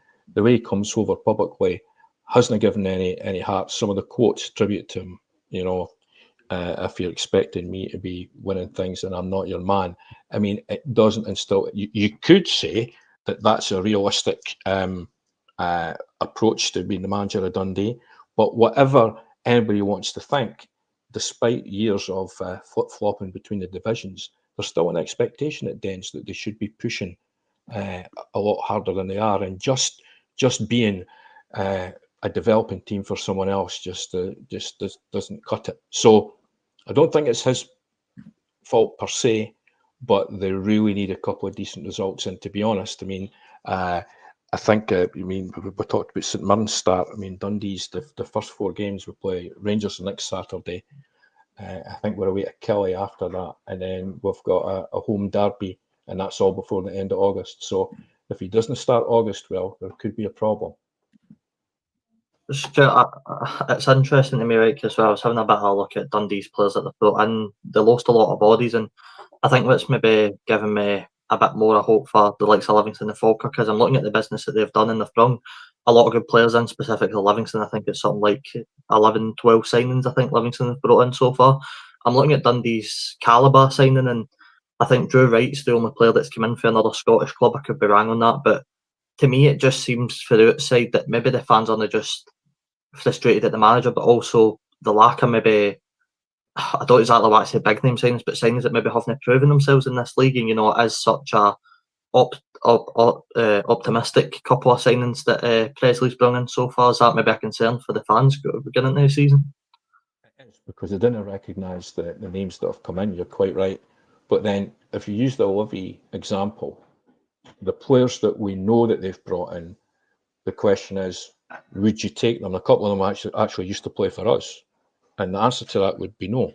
way he comes over publicly hasn't given any heart. Some of the quotes attribute to him, if you're expecting me to be winning things and I'm not your man. I mean, it doesn't instill. You could say that that's a realistic approach to being the manager of Dundee, but whatever anybody wants to think, despite years of flip-flopping between the divisions, there's still an expectation at Dens that they should be pushing a lot harder than they are, and just being a developing team for someone else just doesn't cut it. So I don't think it's his fault per se, but they really need a couple of decent results. And to be honest, I mean, I think we talked about St Mirren's start. I mean, Dundee's the first 4 games we play Rangers next Saturday. I think we're away to Kelly after that, and then we've got a home derby, and that's all before the end of August. So if he doesn't start August well, there could be a problem. Stuart, it's interesting to me, right? Because I was having a bit of a look at Dundee's players that they've brought in. They lost a lot of bodies, and I think what's maybe given me a bit more of hope for the likes of Livingston and Falkirk, because I'm looking at the business that they've done, and they've brought a lot of good players in, specifically Livingston. I think it's something like 11, 12 signings I think Livingston have brought in so far. I'm looking at Dundee's calibre signing, and I think Drew Wright's the only player that's come in for another Scottish club. I could be wrong on that, but to me it just seems for the outside that maybe the fans aren't just frustrated at the manager, but also the lack of maybe, I don't exactly want to say big name signings, but signings that maybe haven't proven themselves in this league. And it is such a optimistic couple of signings that Presley's brought in so far. Is that maybe a concern for the fans beginning of the season? It is, because they didn't recognise the names that have come in. You're quite right. But then if you use the Livy example, the players that we know that they've brought in, the question is, would you take them? A couple of them actually used to play for us, and the answer to that would be no.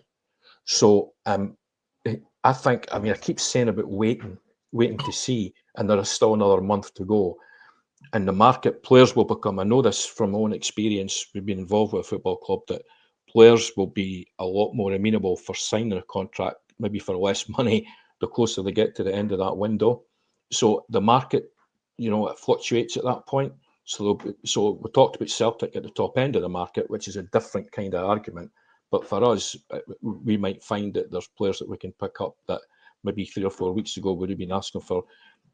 So I think, I keep saying about waiting to see, and there is still another month to go. And the market, players will become, I know this from my own experience, we've been involved with a football club, that players will be a lot more amenable for signing a contract, maybe for less money, the closer they get to the end of that window. So the market, it fluctuates at that point. So we talked about Celtic at the top end of the market, which is a different kind of argument. But for us, we might find that there's players that we can pick up that maybe 3 or 4 weeks ago would have been asking for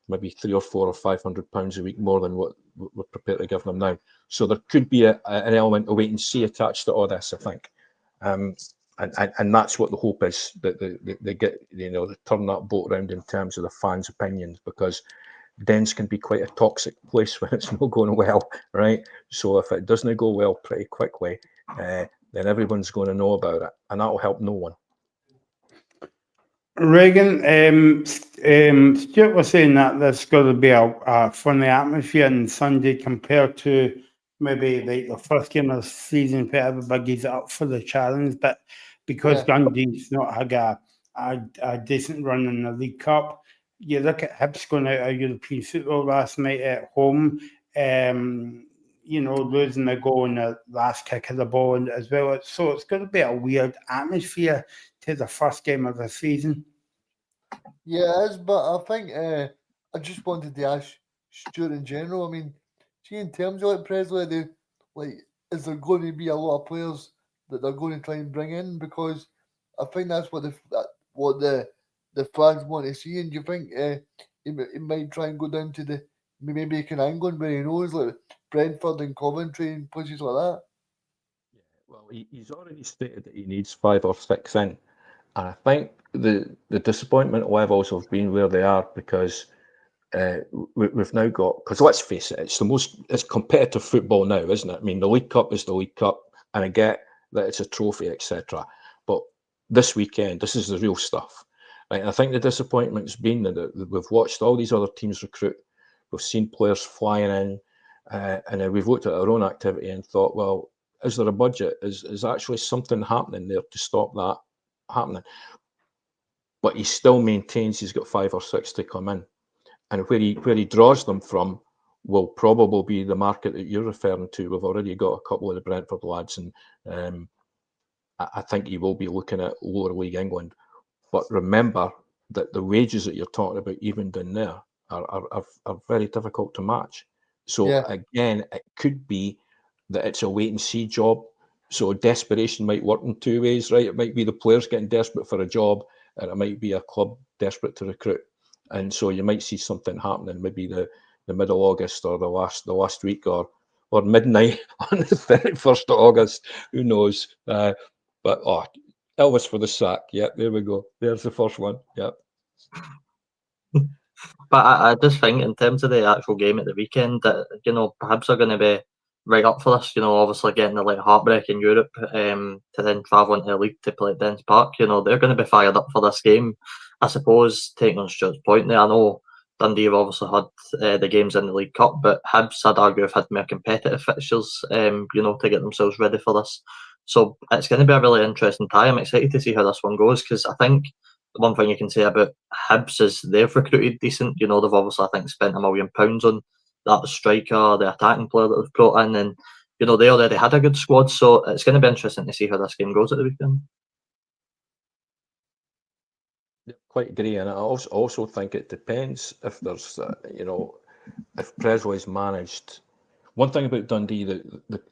maybe £300 or £400 or £500 a week more than what we're prepared to give them now. So there could be an element of wait and see attached to all this, I think. And that's what the hope is, that they get, they turn that boat around in terms of the fans' opinions, because Dens can be quite a toxic place when it's not going well, right? So if it doesn't go well pretty quickly, the then everyone's going to know about it, and that'll help no one. Reagan, Stuart was saying that there's got to be a funny atmosphere on Sunday compared to maybe like the first game of the season where everybody's up for the challenge, but because Dundee's not had a decent run in the League Cup, you look at Hibs going out of European football last night at home, losing the goal in the last kick of the ball as well. So it's going to be a weird atmosphere to the first game of the season. Yeah, it is, but I think I just wanted to ask Stuart in general. I mean, see, in terms of like Presley, is there going to be a lot of players that they're going to try and bring in? Because I think that's what the fans want to see. And do you think it might try and go down to maybe England where he knows like Brentford and Coventry and places like that? Yeah, well, he's already stated that he needs 5 or 6 in, and I think the disappointment levels have been where they are because we've now got, because let's face it, it's competitive football now, isn't it? I mean, the League Cup is the League Cup, and I get that it's a trophy, etc. But this weekend, this is the real stuff. Right? And I think the disappointment's been that we've watched all these other teams recruit, we've seen players flying in, and then we've looked at our own activity and thought, well, is there a budget? Is actually something happening there to stop that happening? But he still maintains he's got 5 or 6 to come in. And where he draws them from will probably be the market that you're referring to. We've already got a couple of the Brentford lads, and I think he will be looking at lower league England. But remember that the wages that you're talking about, even down there, are very difficult to match. So again, it could be that it's a wait and see job. So desperation might work in 2 ways, right? It might be the players getting desperate for a job, and it might be a club desperate to recruit. And so you might see something happening, maybe the middle of August or the last week or midnight on the 31st of August. Who knows? But Elvis for the sack. Yeah, there we go. There's the first one. Yeah. But I just think in terms of the actual game at the weekend that, perhaps are going to be right up for this, obviously getting the heartbreak in Europe to then travelling to the league to play at Dens Park, they're going to be fired up for this game. I suppose, taking on Stuart's point there, I know Dundee have obviously had the games in the League Cup, but Hibs, I'd argue, have had more competitive fixtures, to get themselves ready for this. So it's going to be a really interesting tie. I'm excited to see how this one goes, because I think the one thing you can say about Hibs is they've recruited decent. They've obviously, I think, spent £1 million on that striker, the attacking player that they've brought in, and they already had a good squad. So it's going to be interesting to see how this game goes at the weekend. Quite agree, and I also think it depends if there's, if Presley's managed. One thing about Dundee,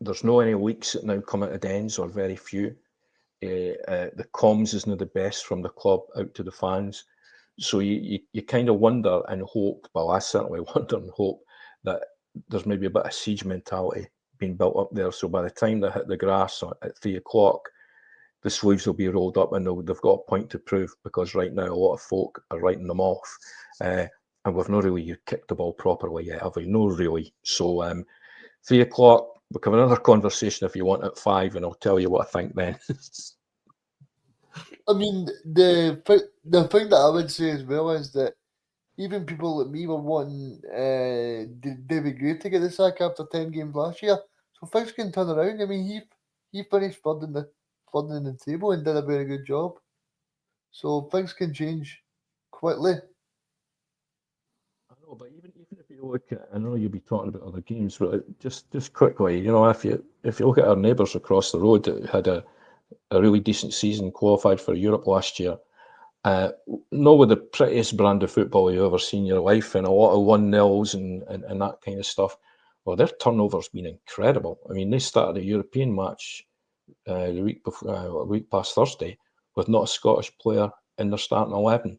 there's no any leaks that now come out of Dens, or very few. The comms isn't the best from the club out to the fans, so you kind of wonder and hope. Well, I certainly wonder and hope that there's maybe a bit of siege mentality being built up there. So by the time they hit the grass at 3 o'clock, the sleeves will be rolled up and they've got a point to prove, because right now a lot of folk are writing them off, and we've not really kicked the ball properly yet, have we? No, really. So 3 o'clock, we'll have another conversation if you want at 5, and I'll tell you what I think then. I mean, the thing that I would say as well is that even people like me were wanting David Gray to get the sack after 10 games last year. So things can turn around. I mean, he finished third in the table and did a very good job. So things can change quickly. I know, but even if you look at, I know you'll be talking about other games, but just quickly, if you look at our neighbours across the road that had a really decent season, qualified for Europe last year, not with the prettiest brand of football you've ever seen in your life, and a lot of 1-0s and that kind of stuff. Well, their turnover's been incredible. I mean, they started a European match the week past Thursday with not a Scottish player in their starting 11.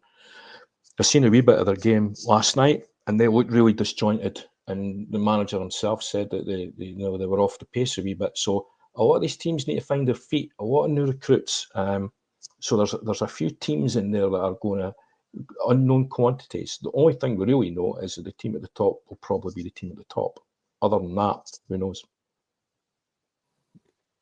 I've seen a wee bit of their game last night, and they looked really disjointed. And the manager himself said that they were off the pace a wee bit. So a lot of these teams need to find their feet. A lot of new recruits. So there's a few teams in there that are going to unknown quantities. The only thing we really know is that the team at the top will probably be the team at the top. Other than that, who knows?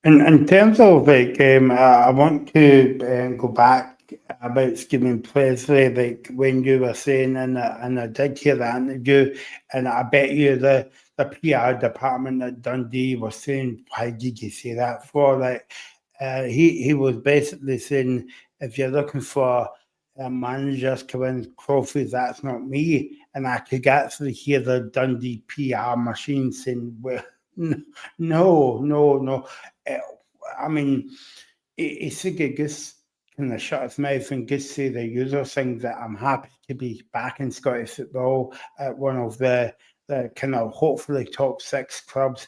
In terms of I want to go back about Stephen Presley, like when you were saying, and I did hear the interview, and I bet you the PR department at Dundee was saying, "Why did you say that for?" Like, he was basically saying, if you're looking for managers to win trophies, that's not me. And I could actually hear the Dundee PR machine saying, "Well, no." Uh, I mean, it's a good kind of shut his mouth and just say the usual thing that I'm happy to be back in Scottish football at one of the kind of hopefully top 6 clubs,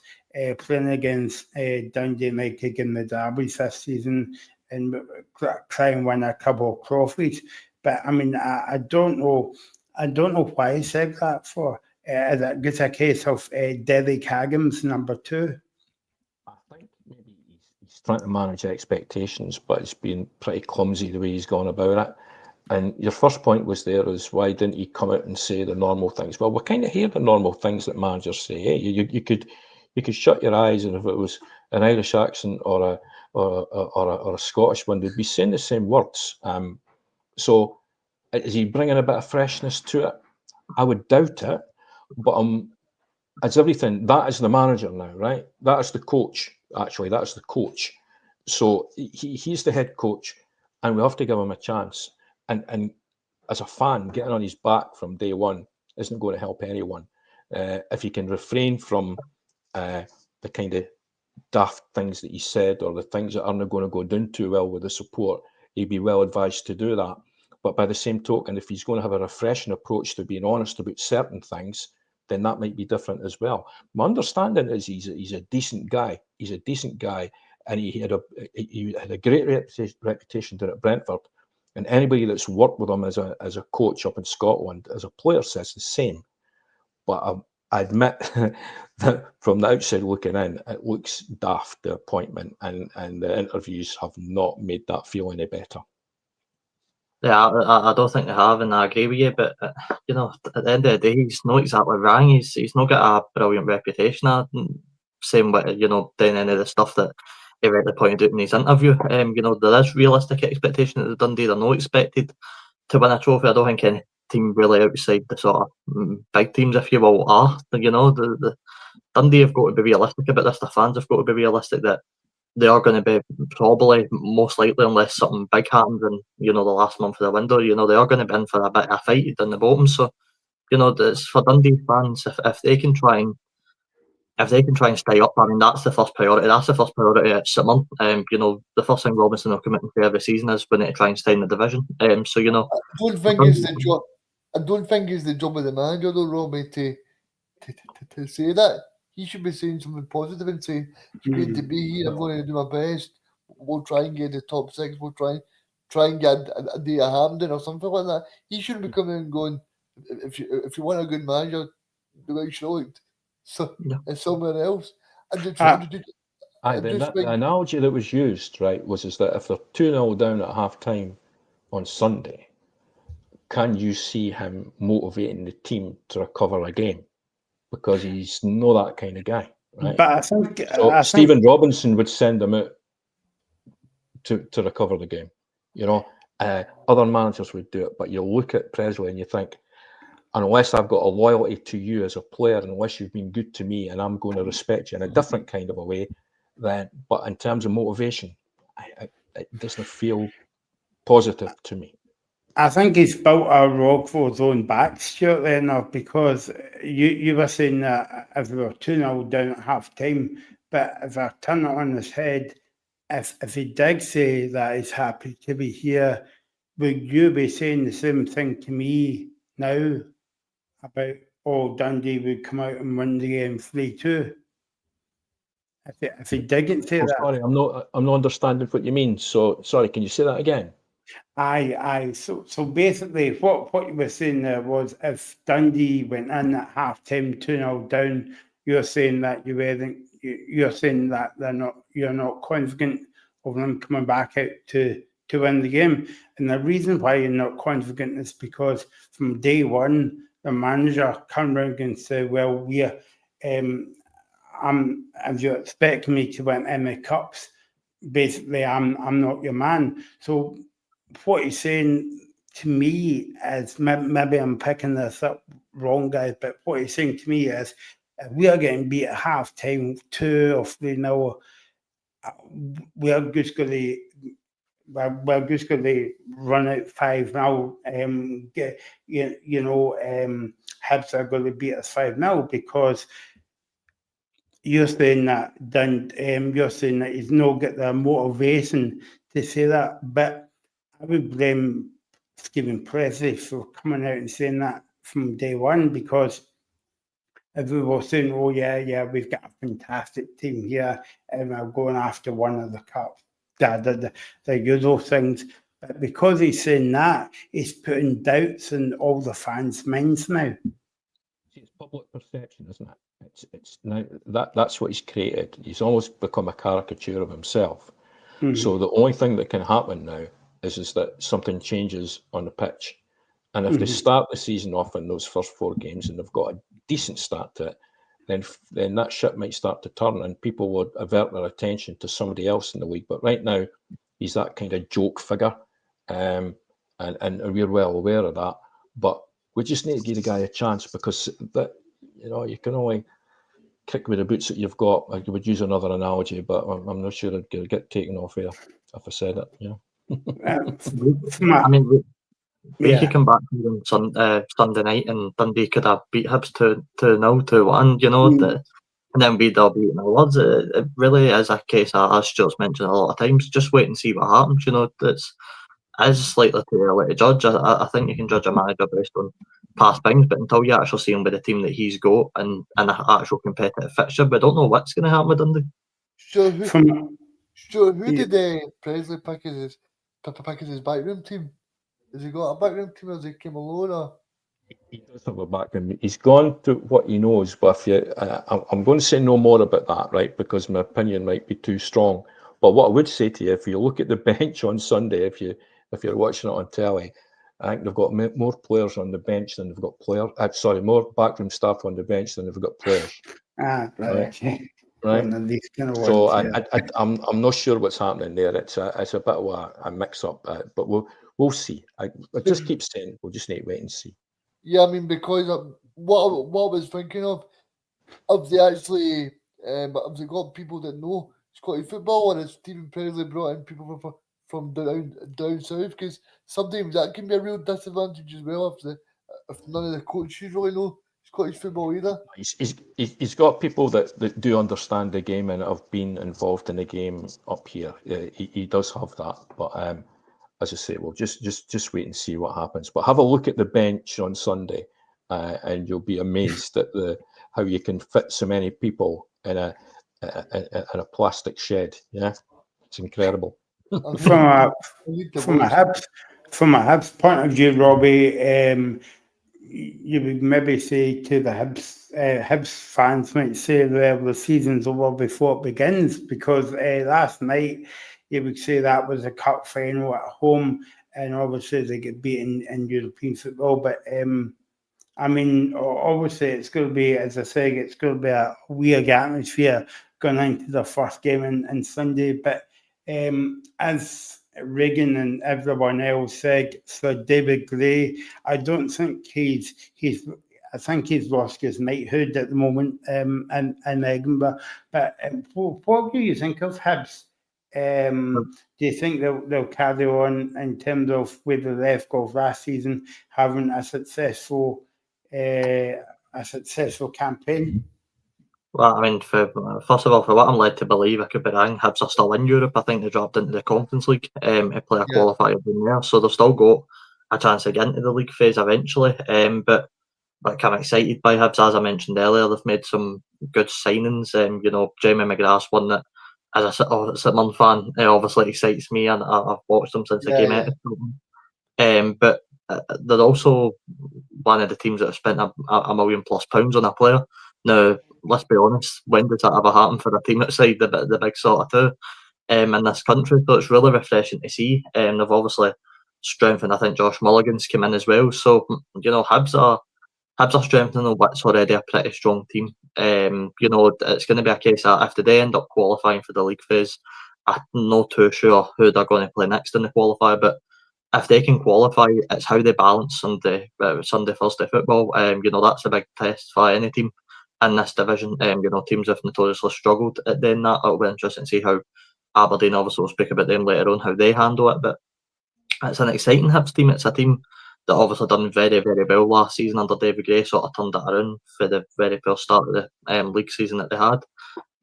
playing against Dundee United in the derbies this season and try and win a couple of trophies. But I mean, I don't know. I don't know why he said that for. Is it just a case of Derek Haggins number 2? I think maybe he's trying to manage expectations, but it's been pretty clumsy the way he's gone about it. And your first point was there is, why didn't he come out and say the normal things? Well, we kind of hear the normal things that managers say. Eh? You could shut your eyes, and if it was an Irish accent or a Scottish one, they'd be saying the same words. So is he bringing a bit of freshness to it? I would doubt it, but it's everything. That is the manager now, right? That is the coach. Actually, that's the coach. So he's the head coach, and we have to give him a chance. And as a fan, getting on his back from day one isn't going to help anyone. If you can refrain from the kind of daft things that he said, or the things that aren't going to go down too well with the support, he'd be well advised to do that. But by the same token, if he's going to have a refreshing approach to being honest about certain things, then that might be different as well. My understanding is he's a decent guy. He's a decent guy, and he had a great reputation down at Brentford. And anybody that's worked with him as a coach up in Scotland, as a player, says the same. But I admit that from the outside looking in, it looks daft, the appointment, and the interviews have not made that feel any better. Yeah, I don't think they have, and I agree with you. But you know, at the end of the day, he's not exactly wrong. He's not got a brilliant reputation. Same with doing any of the stuff that he rightly pointed out in his interview. There is realistic expectation at the Dundee. They're not expected to win a trophy. I don't think any team really outside the sort of big teams, if you will, are. The Dundee have got to be realistic about this. The fans have got to be realistic that they are going to be probably most likely, unless something big happens in the last month of the window, they are going to be in for a bit of a fight in the bottom. So it's for Dundee fans, if they can try and stay up. I mean, that's the first priority. That's the first priority at St Mirren. The first thing Robinson will commit to every season is we need to try and stay in the division. I don't think it's the job. I don't think it's the job of the manager, though, Robbie, to say that. He should be saying something positive and saying, "It's great to be here. I'm going to do my best. We'll try and get the top 6. We'll try and get a day of Hampden or something like that." He shouldn't be coming and going, "If you want a good manager, the way Charlotte, so it's somewhere else." The analogy that was used, right, was that if they're 2-0 down at half time on Sunday, can you see him motivating the team to recover a game? Because he's not that kind of guy, right? But I think Stephen Robinson would send him out to recover the game. Other managers would do it, but you look at Presley and you think, unless I've got a loyalty to you as a player, unless you've been good to me, and I'm going to respect you in a different kind of a way, then. But in terms of motivation, it doesn't feel positive to me. I think he's built a rock for his own back, Stuart Leonard, because you were saying that if we were 2-0 down at half time, but if I turn it on his head, if he did say that he's happy to be here, would you be saying the same thing to me now about, Dundee would come out and win the game 3-2? If he didn't say that. Sorry, I'm not understanding what you mean. So sorry, can you say that again? Aye. So basically, what you were saying there was, if Dundee went in at half time 2-0 down, you're saying that you're saying that you're not confident of them coming back out to win the game. And the reason why you're not confident is because from day one, the manager come round and say, "Well, if you expect me to win Emmy Cups, basically I'm not your man. So what he's saying to me is, maybe I'm picking this up wrong, guys, but what he's saying to me is, if we are getting beat at half time 2 or 3-0, we're just going to run out 5-0. Get Hibs are going to beat us 5-0 because you're saying that you're saying that he's not got the motivation to say that, but I would blame Stephen Presley for coming out and saying that from day one, because if we were saying, oh yeah, we've got a fantastic team here and we're going after one of the cups, the usual things. But because he's saying that, he's putting doubts in all the fans' minds now. It's public perception, isn't it? It's now that's what he's created. He's almost become a caricature of himself. Mm-hmm. So the only thing that can happen now is that something changes on the pitch. And if they start the season off in those first 4 games and they've got a decent start to it, then that ship might start to turn and people will avert their attention to somebody else in the league. But right now, he's that kind of joke figure, and we're well aware of that. But we just need to give the guy a chance, because that, you can only kick with the boots that you've got. I would use another analogy, but I'm not sure I'd get taken off here if I said it. I mean, we could come back on Sunday night and Dundee could have beat Hibs 2-0, 2-1, and then we'd all be in our words. It really is a case, as Stuart's mentioned a lot of times, just wait and see what happens. It's slightly too early to judge. I think you can judge a manager based on past things, but until you actually see him with the team that he's got and an actual competitive fixture, we don't know what's going to happen with Dundee. Sure, who did Presley pick as his backroom team? Has he got a backroom team, or has he came alone? Or? He does have a backroom. He's gone to what he knows, but I'm going to say no more about that, right? Because my opinion might be too strong. But what I would say to you, if you look at the bench on Sunday, if you're watching it on telly, I think they've got more players on the bench than they've got more backroom staff on the bench than they've got players. Right. Right. So I'm not sure what's happening there. It's a bit of a mix up, but we'll see. I just keep saying we'll just need to wait and see. Yeah, I mean, because what I was thinking of they actually have they got people that know Scottish football, or has Stephen Presley brought in people from down south? Because sometimes that can be a real disadvantage as well if none of the coaches really know Scottish football either. He's got people that do understand the game and have been involved in the game up here. He does have that, but as I say, we'll just wait and see what happens. But have a look at the bench on Sunday, and you'll be amazed at how you can fit so many people in a plastic shed. Yeah, it's incredible. From a Hibs point of view, Robbie, you would maybe say to the Hibs fans might say, well, the season's over before it begins, because last night you would say that was a cup final at home, and obviously they get beaten in European football. But I mean, obviously it's going to be, as I say, it's going to be a weird atmosphere going into the first game on Sunday. But as Regan and everyone else said, so David Gray, I don't think I think he's lost his knighthood at the moment in Edinburgh. But what do you think of Hibs? Do you think they'll carry on in terms of where they left off last season, having a successful campaign? Well, I mean, first of all, for what I'm led to believe, I could be wrong, Hibs are still in Europe. I think they dropped into the Conference League to play a qualifier in there, so they've still got a chance to get into the league phase eventually. But I'm excited by Hibs, as I mentioned earlier. They've made some good signings. Jamie McGrath's one that, as a St Mirren fan, obviously excites me, and I've watched them since the game ended. But they're also one of the teams that have spent a £1 million+ on a player. Now, let's be honest, when does that ever happen for a team outside the big sort of two in this country? So it's really refreshing to see. They've obviously strengthened. I think Josh Mulligan's come in as well. So, Hibs are Hibs are strengthening what's already a pretty strong team. You know, it's going to be a case that if they end up qualifying for the league phase, I'm not too sure who they're going to play next in the qualifier, but if they can qualify, it's how they balance Sunday Thursday football. You know, that's a big test for any team in this division. You know, teams have notoriously struggled at doing that. It'll be interesting to see how Aberdeen, obviously we'll speak about them later on, how they handle it, but it's an exciting Hibs team. It's a team that obviously done very, very well last season under David Gray, sort of turned it around for the very poor start of the league season that they had.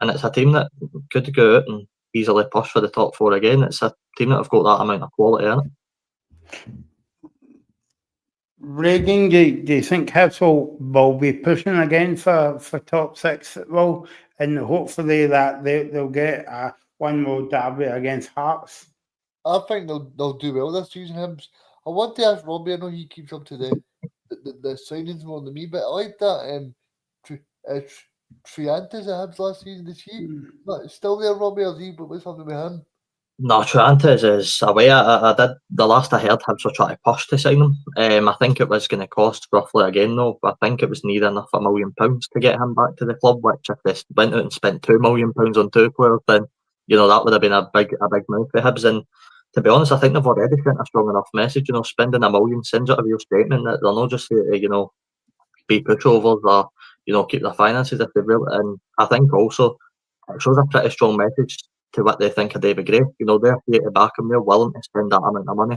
And it's a team that could go out and easily push for the top four again. It's a team that have got that amount of quality in it. Reagan, do you think Hibs will be pushing again for top six? Well, and hopefully that they'll get a 1-0 derby against Hearts. I think they'll do well this season, Hibs. I want to ask Robbie, I know he keeps up to the signings more than me, but I like that Triantis at Hibs last season. Is he still there, Robbie, or is he, but what's happening with him? No, Triantis is away. I did, the last I heard, Hibs were trying to push to sign him. I think it was going to cost roughly again though. I think it was near enough £1 million to get him back to the club. Which if they went out and spent £2 million on two players, then you know that would have been a big move for Hibs. And to be honest, I think they've already sent a strong enough message. You know, spending £1 million sends out a real statement that they're not just here to, you know, be pushovers or, you know, keep their finances if they will. And I think also it shows a pretty strong message to what they think of David Gray. You know, they're here to back him. They're willing to spend that amount of money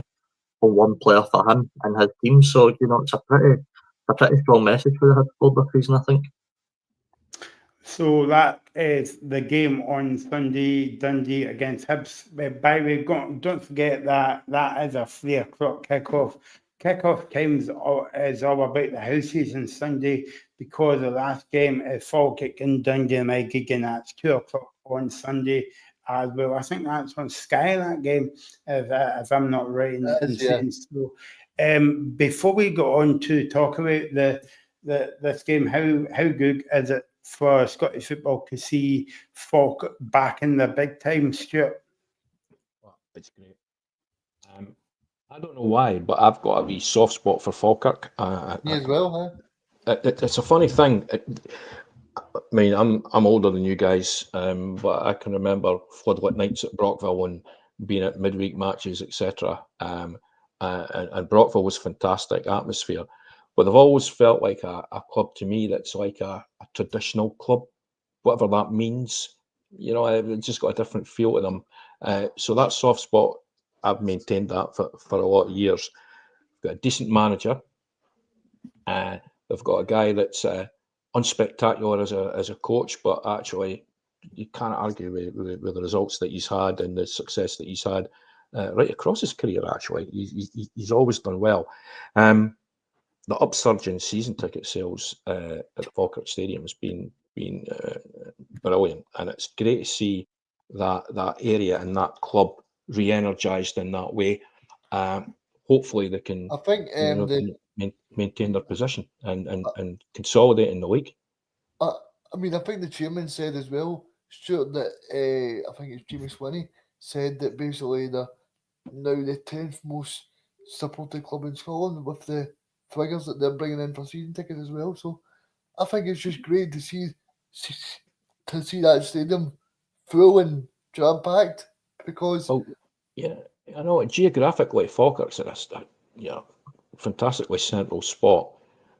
on one player for him and his team. So, you know, it's a pretty strong message for the Hibs board this season, I think. So that is the game on Sunday, Dundee against Hibs. By the way, don't forget that is a 3 o'clock kickoff. Kickoff times is all about the houses on Sunday because the last game is Falkirk and Dundee and Mike, that's 2 o'clock on Sunday as well. I think that's on Sky, that game, if I'm not right in saying so. Before we go on to talk about this game, how good is it for Scottish football to see Falkirk back in the big time, Stuart? Well, it's great. I don't know why, but I've got a wee soft spot for Falkirk. Me as well, huh? It's a funny thing. I mean, I'm older than you guys, but I can remember floodlit nights at Brockville and being at midweek matches, etc. And Brockville was fantastic atmosphere. But they've always felt like a club to me that's like a traditional club, whatever that means. You know, I've just got a different feel to them. So that soft spot, I've maintained that for a lot of years. Got a decent manager. They've got a guy that's unspectacular as a coach, but actually you can't argue with the results that he's had and the success that he's had right across his career. Actually, he's always done well. The upsurge in season ticket sales at the Falkirk Stadium has been brilliant, and it's great to see that area and that club re-energised in that way. Hopefully they can, I think maintain their position and consolidate in the league. I mean, I think the chairman said as well, Stuart, that I think it's Jimmy Swinney said that basically they're now the 10th most supported club in Scotland with the figures that they're bringing in for season tickets as well. So I think it's just great to see that stadium full and jam packed because. Oh, yeah, I know geographically Falkirk's in a fantastically central spot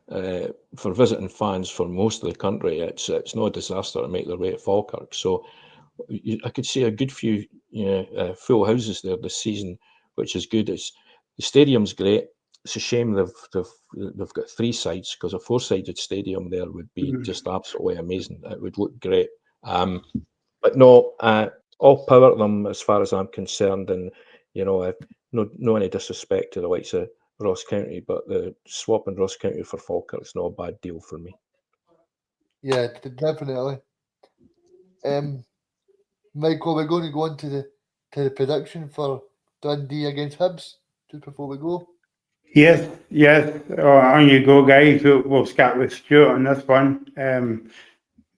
for visiting fans for most of the country. It's no disaster to make their way to Falkirk. So I could see a good few full houses there this season, which is good. The stadium's great. It's a shame they've got 3 sides because a 4-sided stadium there would be just absolutely amazing. It would look great. But no, all power to them as far as I'm concerned. And no any disrespect to the likes of Ross County, but the swap in Ross County for Falkirk is not a bad deal for me. Yeah, definitely. Michael, we're going to go on to the prediction for Dundee against Hibs just before we go. Yes. On you go, guys. We'll start with Stuart on this one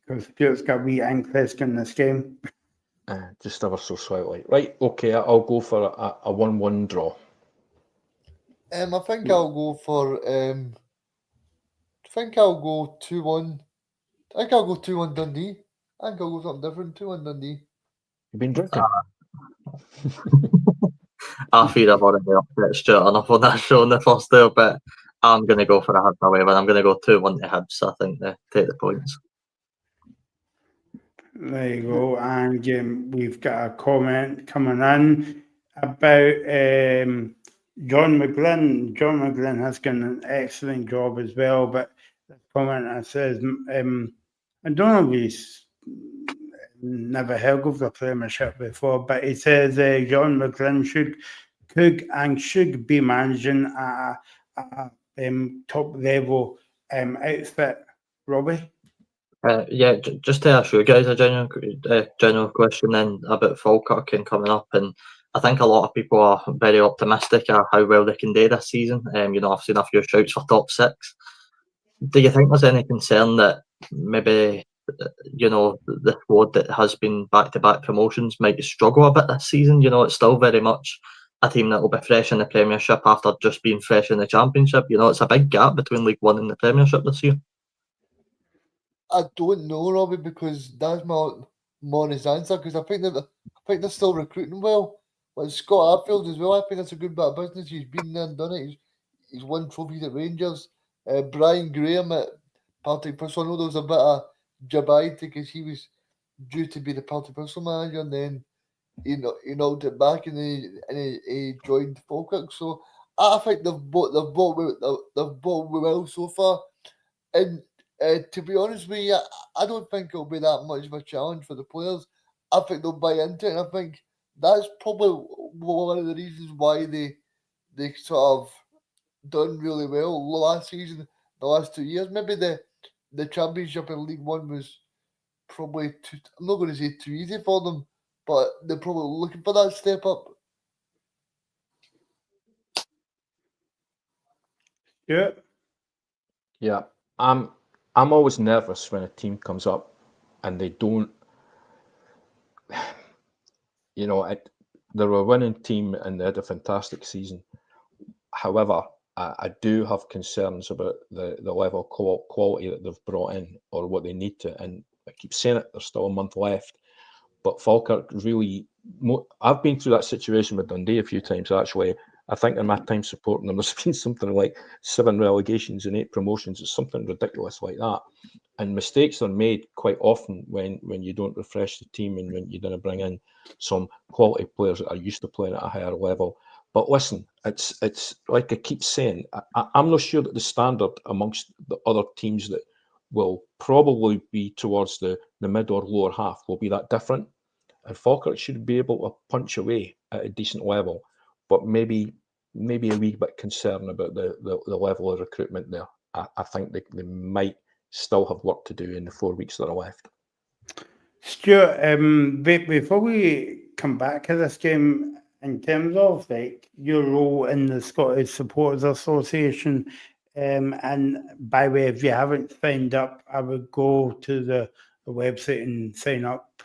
because Stuart's got a wee interest in this game. Just ever so slightly. Right, okay, I'll go for a 1-1 draw. I think I'll go for think I'll go 2-1. I think I'll go 2-1 Dundee. I think I'll go something different. 2-1 Dundee. You've been drinking. I fear I've already upset Stuart enough on that show in the first there, but I'm going to go for a Hibs away, but I'm going to go 2-1 to Hibs. I think they take the points. There you go. And we've got a comment coming in about John McGlynn. John McGlynn has done an excellent job as well, but the comment that says, I don't know if he's never heard of the Premiership before, but he says John McGlynn should be managing a top level outfit. Robbie? Just to ask you guys a general question then about Falkirk and coming up, and I think a lot of people are very optimistic at how well they can do this season. I've seen a few shouts for top 6. Do you think there's any concern that maybe the squad that has been back-to-back promotions might struggle a bit this season? It's still very much a team that will be fresh in the Premiership after just being fresh in the Championship. It's a big gap between League One and the Premiership this year. I don't know, Robbie, because that's my honest answer. Because I think they're still recruiting well. Like Scott Arfield as well. I think that's a good bit of business. He's been there and done it. He's won trophies at Rangers. Brian Graham at Partick Bristol. I know there was a bit of jabide because he was due to be the Partick Bristol manager, and then he knocked it back, and he joined Falkirk. So I think they've bought well so far. And to be honest with you, I don't think it'll be that much of a challenge for the players. I think they'll buy into it, and I think that's probably one of the reasons why they sort of done really well last season, the last 2 years. Maybe the Championship in League One was probably I'm not going to say too easy for them, but they're probably looking for that step up. Yeah. I'm always nervous when a team comes up and they don't. They're a winning team and they had a fantastic season. However, I do have concerns about the level of quality that they've brought in or what they need to. And I keep saying it, there's still a month left. But Falkirk really, I've been through that situation with Dundee a few times actually. I think in my time supporting them, there's been something like 7 relegations and 8 promotions. It's something ridiculous like that. And mistakes are made quite often when you don't refresh the team and when you don't bring in some quality players that are used to playing at a higher level. But listen, it's like I keep saying, I'm not sure that the standard amongst the other teams that will probably be towards the mid or lower half will be that different. And Falkirk should be able to punch away at a decent level, but maybe a wee bit concerned about the level of recruitment there. I think they might still have work to do in the 4 weeks that are left. Stuart, before we come back to this game, in terms of like your role in the Scottish Supporters Association, and by the way, if you haven't signed up, I would go to the website and sign up.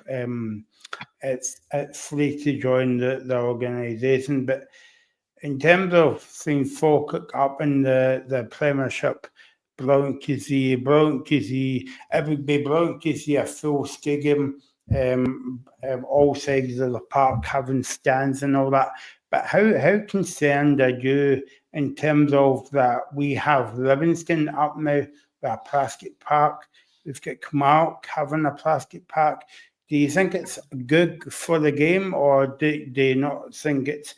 It's free to join the organisation, but in terms of seeing Falkirk up in the Premiership, brilliant to see. It would be brilliant to see a full stadium, all sides of the park having stands and all that. But how concerned are you in terms of that we have Livingston up now with a plastic park? We've got Kilmarnock having a plastic park. Do you think it's good for the game, or do you not think it's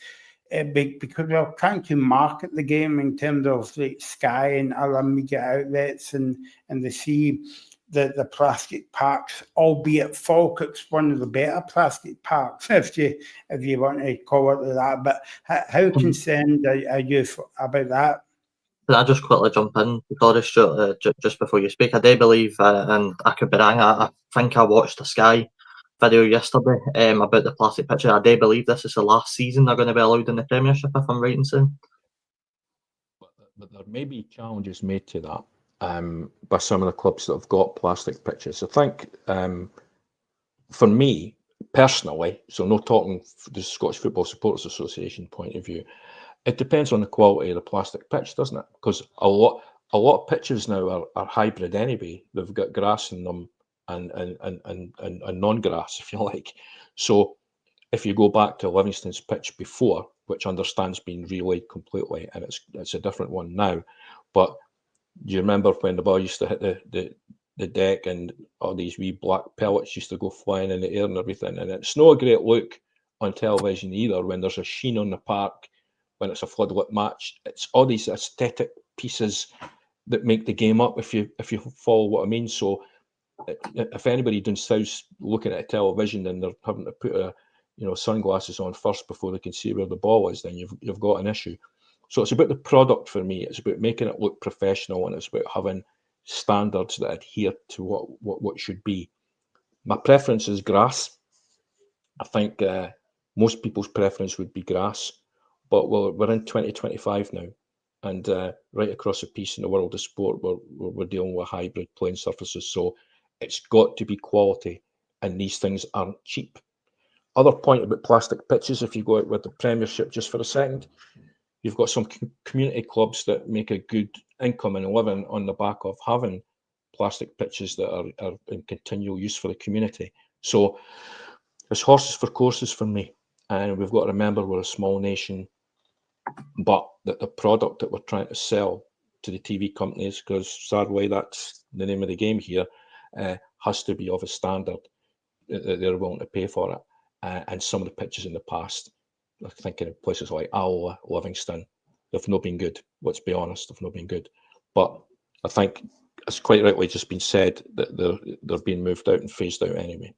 because we're trying to market the game in terms of like Sky and other media outlets and they see the plastic parks, albeit Falkirk's one of the better plastic parks, if you want to call it that. But how concerned are you about that? Can I just quickly jump in, sorry, Stuart, just before you speak? I do believe, and I could be wrong, I think I watched a Sky video yesterday about the plastic pitches. I do believe this is the last season they're going to be allowed in the Premiership, if I'm right in saying. But there may be challenges made to that by some of the clubs that have got plastic pitches. I think for me personally, so no talking the Scottish Football Supporters Association point of view, it depends on the quality of the plastic pitch, doesn't it? Because a lot of pitches now are hybrid anyway. They've got grass in them and non-grass, if you like. So if you go back to Livingston's pitch before, which I understand's been relayed completely, and it's a different one now, but do you remember when the ball used to hit the deck and all these wee black pellets used to go flying in the air and everything? And it's not a great look on television either when there's a sheen on the park, when it's a floodlit match. It's all these aesthetic pieces that make the game up, if you follow what I mean. So if anybody down south looking at a television and they're having to put sunglasses on first before they can see where the ball is, then you've got an issue. So it's about the product for me. It's about making it look professional, and it's about having standards that adhere to what should be. My preference is grass. I think most people's preference would be grass, but we're in 2025 now, and right across the piece in the world of sport, we're dealing with hybrid playing surfaces. So it's got to be quality, and these things aren't cheap. Other point about plastic pitches, if you go out with the Premiership just for a second, you've got some community clubs that make a good income and living on the back of having plastic pitches that are in continual use for the community. So it's horses for courses for me. And we've got to remember we're a small nation, but that the product that we're trying to sell to the TV companies, because sadly that's the name of the game here, has to be of a standard that they're willing to pay for it. And some of the pitches in the past, I'm thinking of places like Alloa, Livingston, they've not been good. Let's be honest, they've not been good. But I think it's quite rightly just been said that they're being moved out and phased out anyway.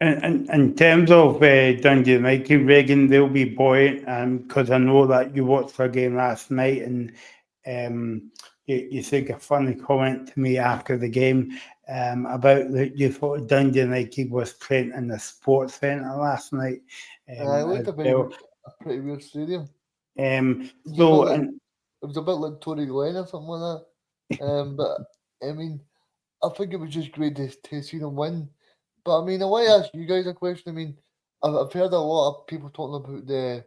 And in terms of Dundee United, Reagan, they'll be buoyant because I know that you watched their game last night, and you said a funny comment to me after the game about that you thought Dundee United was playing in the sports centre last night. It looked a pretty weird stadium. It was a bit like Tory Glen or something like that. But I mean, I think it was just great to see them win. But I mean, I want to ask you guys a question. I mean, I've heard a lot of people talking about the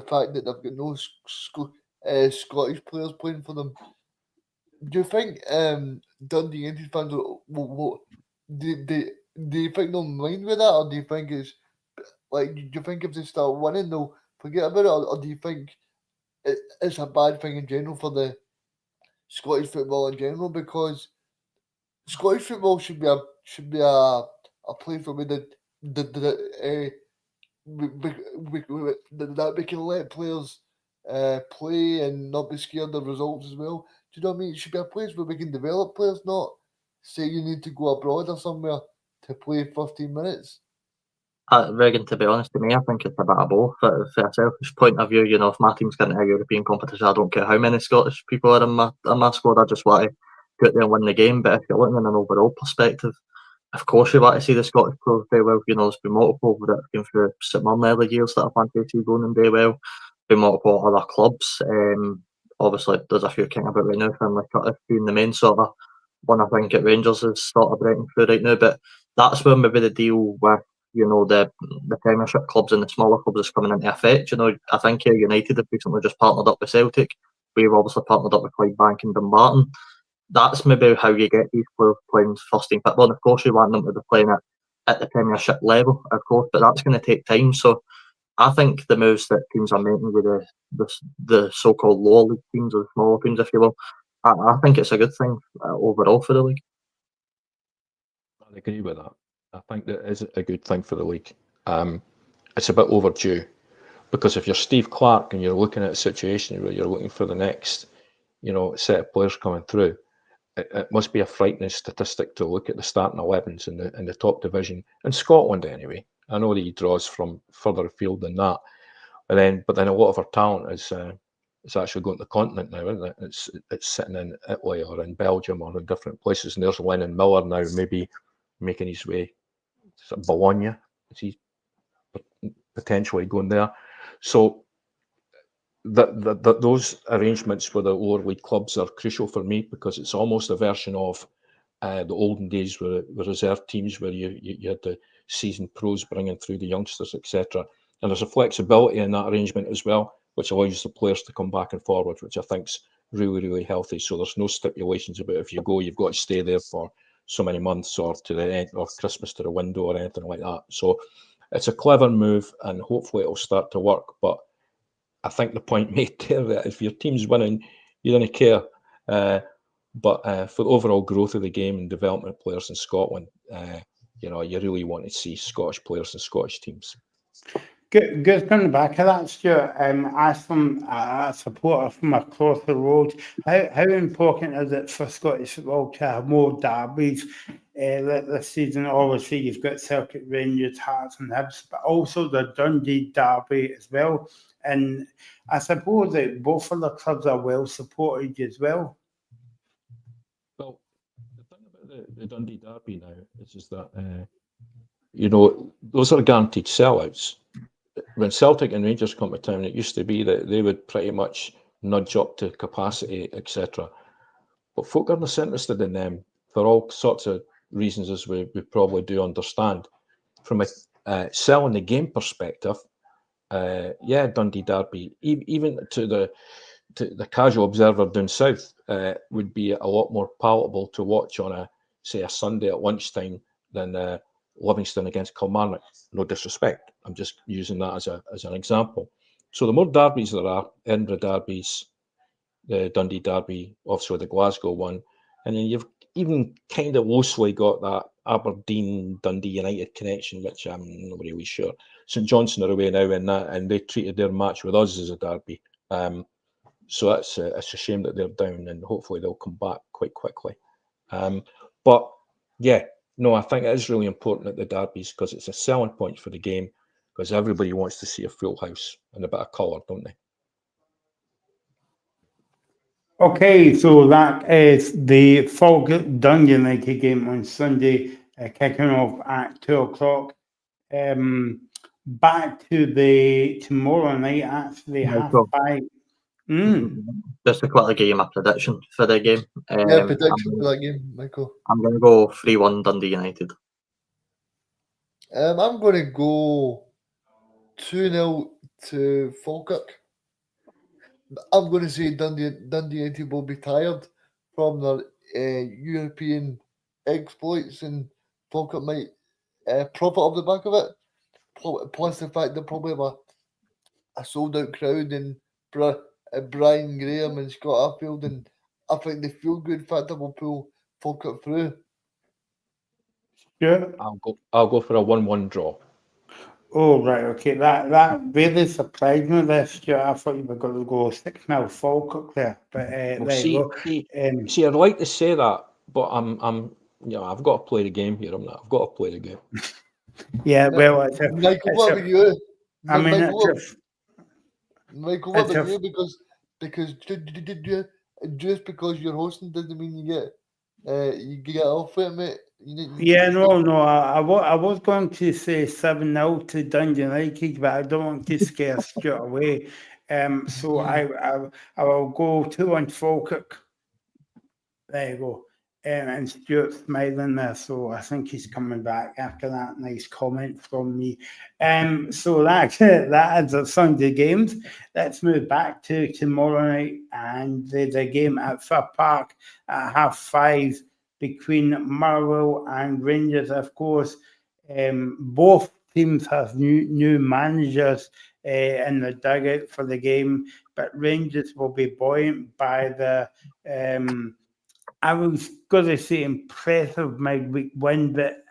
fact that they've got no Scottish players playing for them. Do you think Dundee United fans do you think they'll mind with that, or do you think it's like, do you think if they start winning they'll forget about it, or do you think it's a bad thing in general for the Scottish football in general? Because Scottish football should be a place where we can let players play and not be scared of results as well. Do you know what I mean? It should be a place where we can develop players, not say you need to go abroad or somewhere to play 15 minutes. Regan, to be honest with me, I think it's a bit of both. For a selfish point of view, if my team's getting a European competition, I don't care how many Scottish people are in my squad. I just want to go out there and win the game. But if you're looking in an overall perspective, of course you want to see the Scottish players do well. There's been multiple that have been through St Mirren early years that I fancy to see going and do well. Been multiple other clubs. Obviously, there's a few kicking about right now, Finlay Curtis being the main sort of one. I think at Rangers is sort of breaking through right now. But that's where maybe the deal with the Premiership clubs and the smaller clubs is coming into effect. I think United have recently just partnered up with Celtic. We've obviously partnered up with Clydebank and Dumbarton. That's maybe how you get these players playing first team football. And of course, you want them to be playing at the Premiership level, of course, but that's going to take time. So I think the moves that teams are making with the so-called lower league teams or the smaller teams, if you will, I think it's a good thing overall for the league. I agree with that. I think that is a good thing for the league. It's a bit overdue, because if you're Steve Clarke and you're looking at a situation where you're looking for the next, set of players coming through, it must be a frightening statistic to look at the starting 11s in the top division in Scotland anyway. I know that he draws from further afield than that, but then a lot of our talent is actually going to the continent now, isn't it? It's sitting in Italy or in Belgium or in different places, and there's Lennon Miller now maybe making his way. Bologna, is he potentially going there? So those arrangements with the lower league clubs are crucial for me, because it's almost a version of the olden days with reserve teams, where you had the seasoned pros bringing through the youngsters, etc. And there's a flexibility in that arrangement as well, which allows the players to come back and forward, which I think's really, really healthy. So there's no stipulations about if you go, you've got to stay there for so many months or to the end or Christmas to the window or anything like that. So it's a clever move, and hopefully it'll start to work. But I think the point made there that if your team's winning, you don't care. But for the overall growth of the game and development of players in Scotland, you really want to see Scottish players and Scottish teams. Good going back to that, Stuart. As from a supporter from across the road, how important is it for Scottish football to have more derbies this season? Obviously, you've got Celtic, Rangers, Hearts and Hibs, but also the Dundee derby as well. And I suppose that both of the clubs are well supported as well. Well, the thing about the Dundee derby now is just that, those are guaranteed sellouts. When Celtic and Rangers come to town, it used to be that they would pretty much nudge up to capacity, etc. But folk are not interested in them for all sorts of reasons, as we probably do understand. From a selling the game perspective, Dundee derby, even to the casual observer down south, would be a lot more palatable to watch on a Sunday at lunchtime than Livingston against Kilmarnock. No disrespect, I'm just using that as an example. So the more derbies there are, Edinburgh derbies, the Dundee derby, obviously the Glasgow one, and then you've even kind of loosely got that Aberdeen Dundee United connection, which I'm not really sure. St Johnstone are away now in that, and they treated their match with us as a derby. So it's a shame that they're down, and hopefully they'll come back quite quickly. But yeah, no, I think it is really important at the derbies because it's a selling point for the game, because everybody wants to see a full house and a bit of colour, don't they? Okay, so that is the Falkirk Dundee United game on Sunday, kicking off at 2:00. Back to tomorrow night, actually, Michael. 5:30. Just to quickly give you my prediction for the game. Prediction for that game, Michael. I'm going to go 3-1 Dundee United. I'm going to go 2-0 to Falkirk. I'm going to say Dundee United will be tired from their European exploits, and Falkirk might profit off the back of it. Plus the fact they probably have a sold-out crowd and Brian Graham and Scott Arfield, and I think the feel-good factor will pull Falkirk through. Yeah. I'll go for a 1-1 draw. Oh, right, okay. That really surprised me there, Stuart. I thought you were going to go 6-0 Falkirk there. But See, I'd like to say that, but I've got to play the game here. I've got to play the game. Yeah, well, Michael, what about you? I mean, Michael, what about you? Because just because you're hosting doesn't mean you get off it, mate. I was going to say 7-0 to Dundee United, but I don't want to scare Stuart away. So I will go 2-1 Falkirk. There you go. And Stuart's smiling there, so I think he's coming back after that nice comment from me. So that is the Sunday games. Let's move back to tomorrow night and the game at Fir Park at 5:30 between Motherwell and Rangers. Of course, both teams have new managers in the dugout for the game, but Rangers will be buoyant by the I was going to say impressive midweek win, but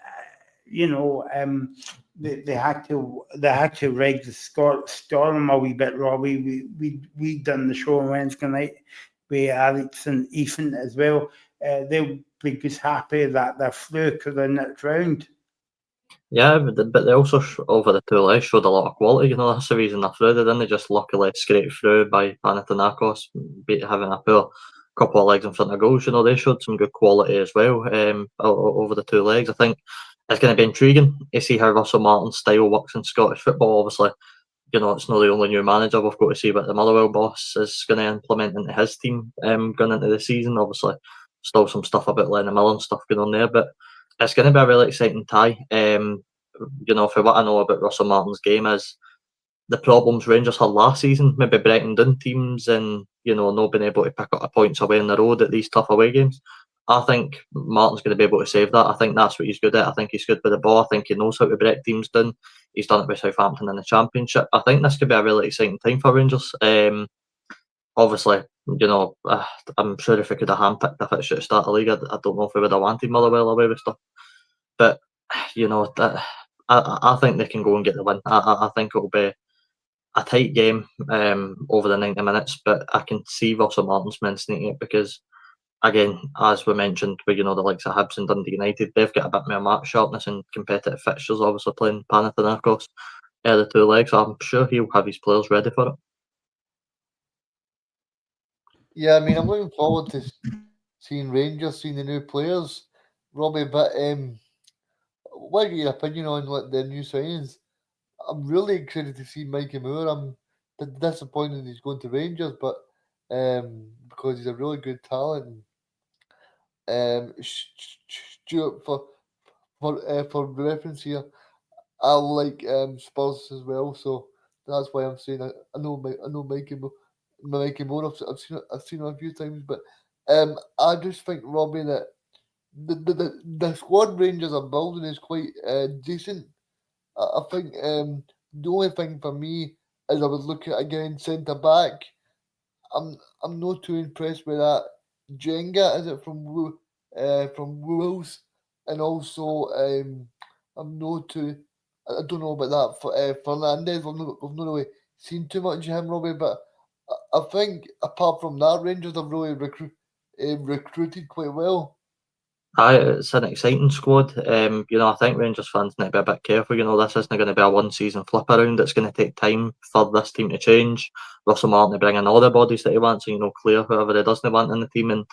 they had to reg the storm a wee bit, Robbie. We done the show on Wednesday night with Alex and Ethan as well. They'll be just happy that they're through to the next round. Yeah, but they also over the 2 legs showed a lot of quality. That's the reason they're through. They didn't just luckily scrape through by Panathinaikos, having a poor couple of legs in front of goals. They showed some good quality as well over the 2 legs. I think it's going to be intriguing to see how Russell Martin's style works in Scottish football. Obviously, it's not the only new manager. We've got to see what the Motherwell boss is going to implement into his team going into the season. Obviously, still some stuff about Lennon Miller and stuff going on there, but it's going to be a really exciting tie. For what I know about Russell Martin's game is the problems Rangers had last season, maybe breaking down teams and not being able to pick up the points away on the road at these tough away games. I think Martin's going to be able to save that. I think that's what he's good at. I think he's good with the ball. I think he knows how to break teams down. He's done it with Southampton in the Championship. I think this could be a really exciting time for Rangers. Obviously, I'm sure if we could have handpicked the fixture at the start of the league, I don't know if we would have wanted Motherwell away with stuff. But, I think they can go and get the win. I think it'll be a tight game over the 90 minutes, but I can see Russell Martin's men sneaking it because, again, as we mentioned, with the likes of Hibs and Dundee United, they've got a bit more mark sharpness and competitive fixtures, obviously playing Panathinaikos the 2 legs. So I'm sure he'll have his players ready for it. Yeah, I mean, I'm looking forward to seeing Rangers, seeing the new players, Robbie. But what are your opinion on the new signings? I'm really excited to see Mikey Moore. I'm disappointed he's going to Rangers, but because he's a really good talent. Stuart, for reference here, I like Spurs as well, so that's why I'm saying I know Mikey Moore. I've seen him a few times, but I just think, Robbie, that the squad Rangers are building is quite decent. I think the only thing for me is I would look at again centre back. I'm not too impressed with that. Jenga, is it from Wolves, and also I'm not too. I don't know about that for Fernandez. I've not really seen too much of him, Robbie. But I think apart from that, Rangers have really recruited quite well. Aye, it's an exciting squad. I think Rangers fans need to be a bit careful. This isn't going to be a one-season flip around. It's going to take time for this team to change. Russell Martin to bring in all the bodies that he wants, and clear whoever he doesn't want in the team.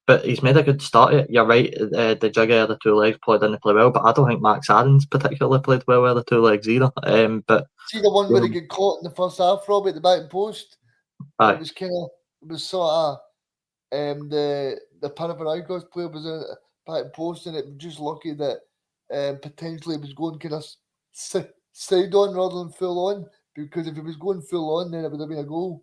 But he's made a good start at it. You're right, the Jiggy of the 2 legs probably didn't play well, but I don't think Max Aaron's particularly played well with the 2 legs either. But see the one where he got caught in the first half, Robbie, at the back post. Aye. It was sort of the Panathinaikos player was in the back post, and it was just lucky that potentially it was going kind of side on rather than full on, because if it was going full on, then it would have been a goal.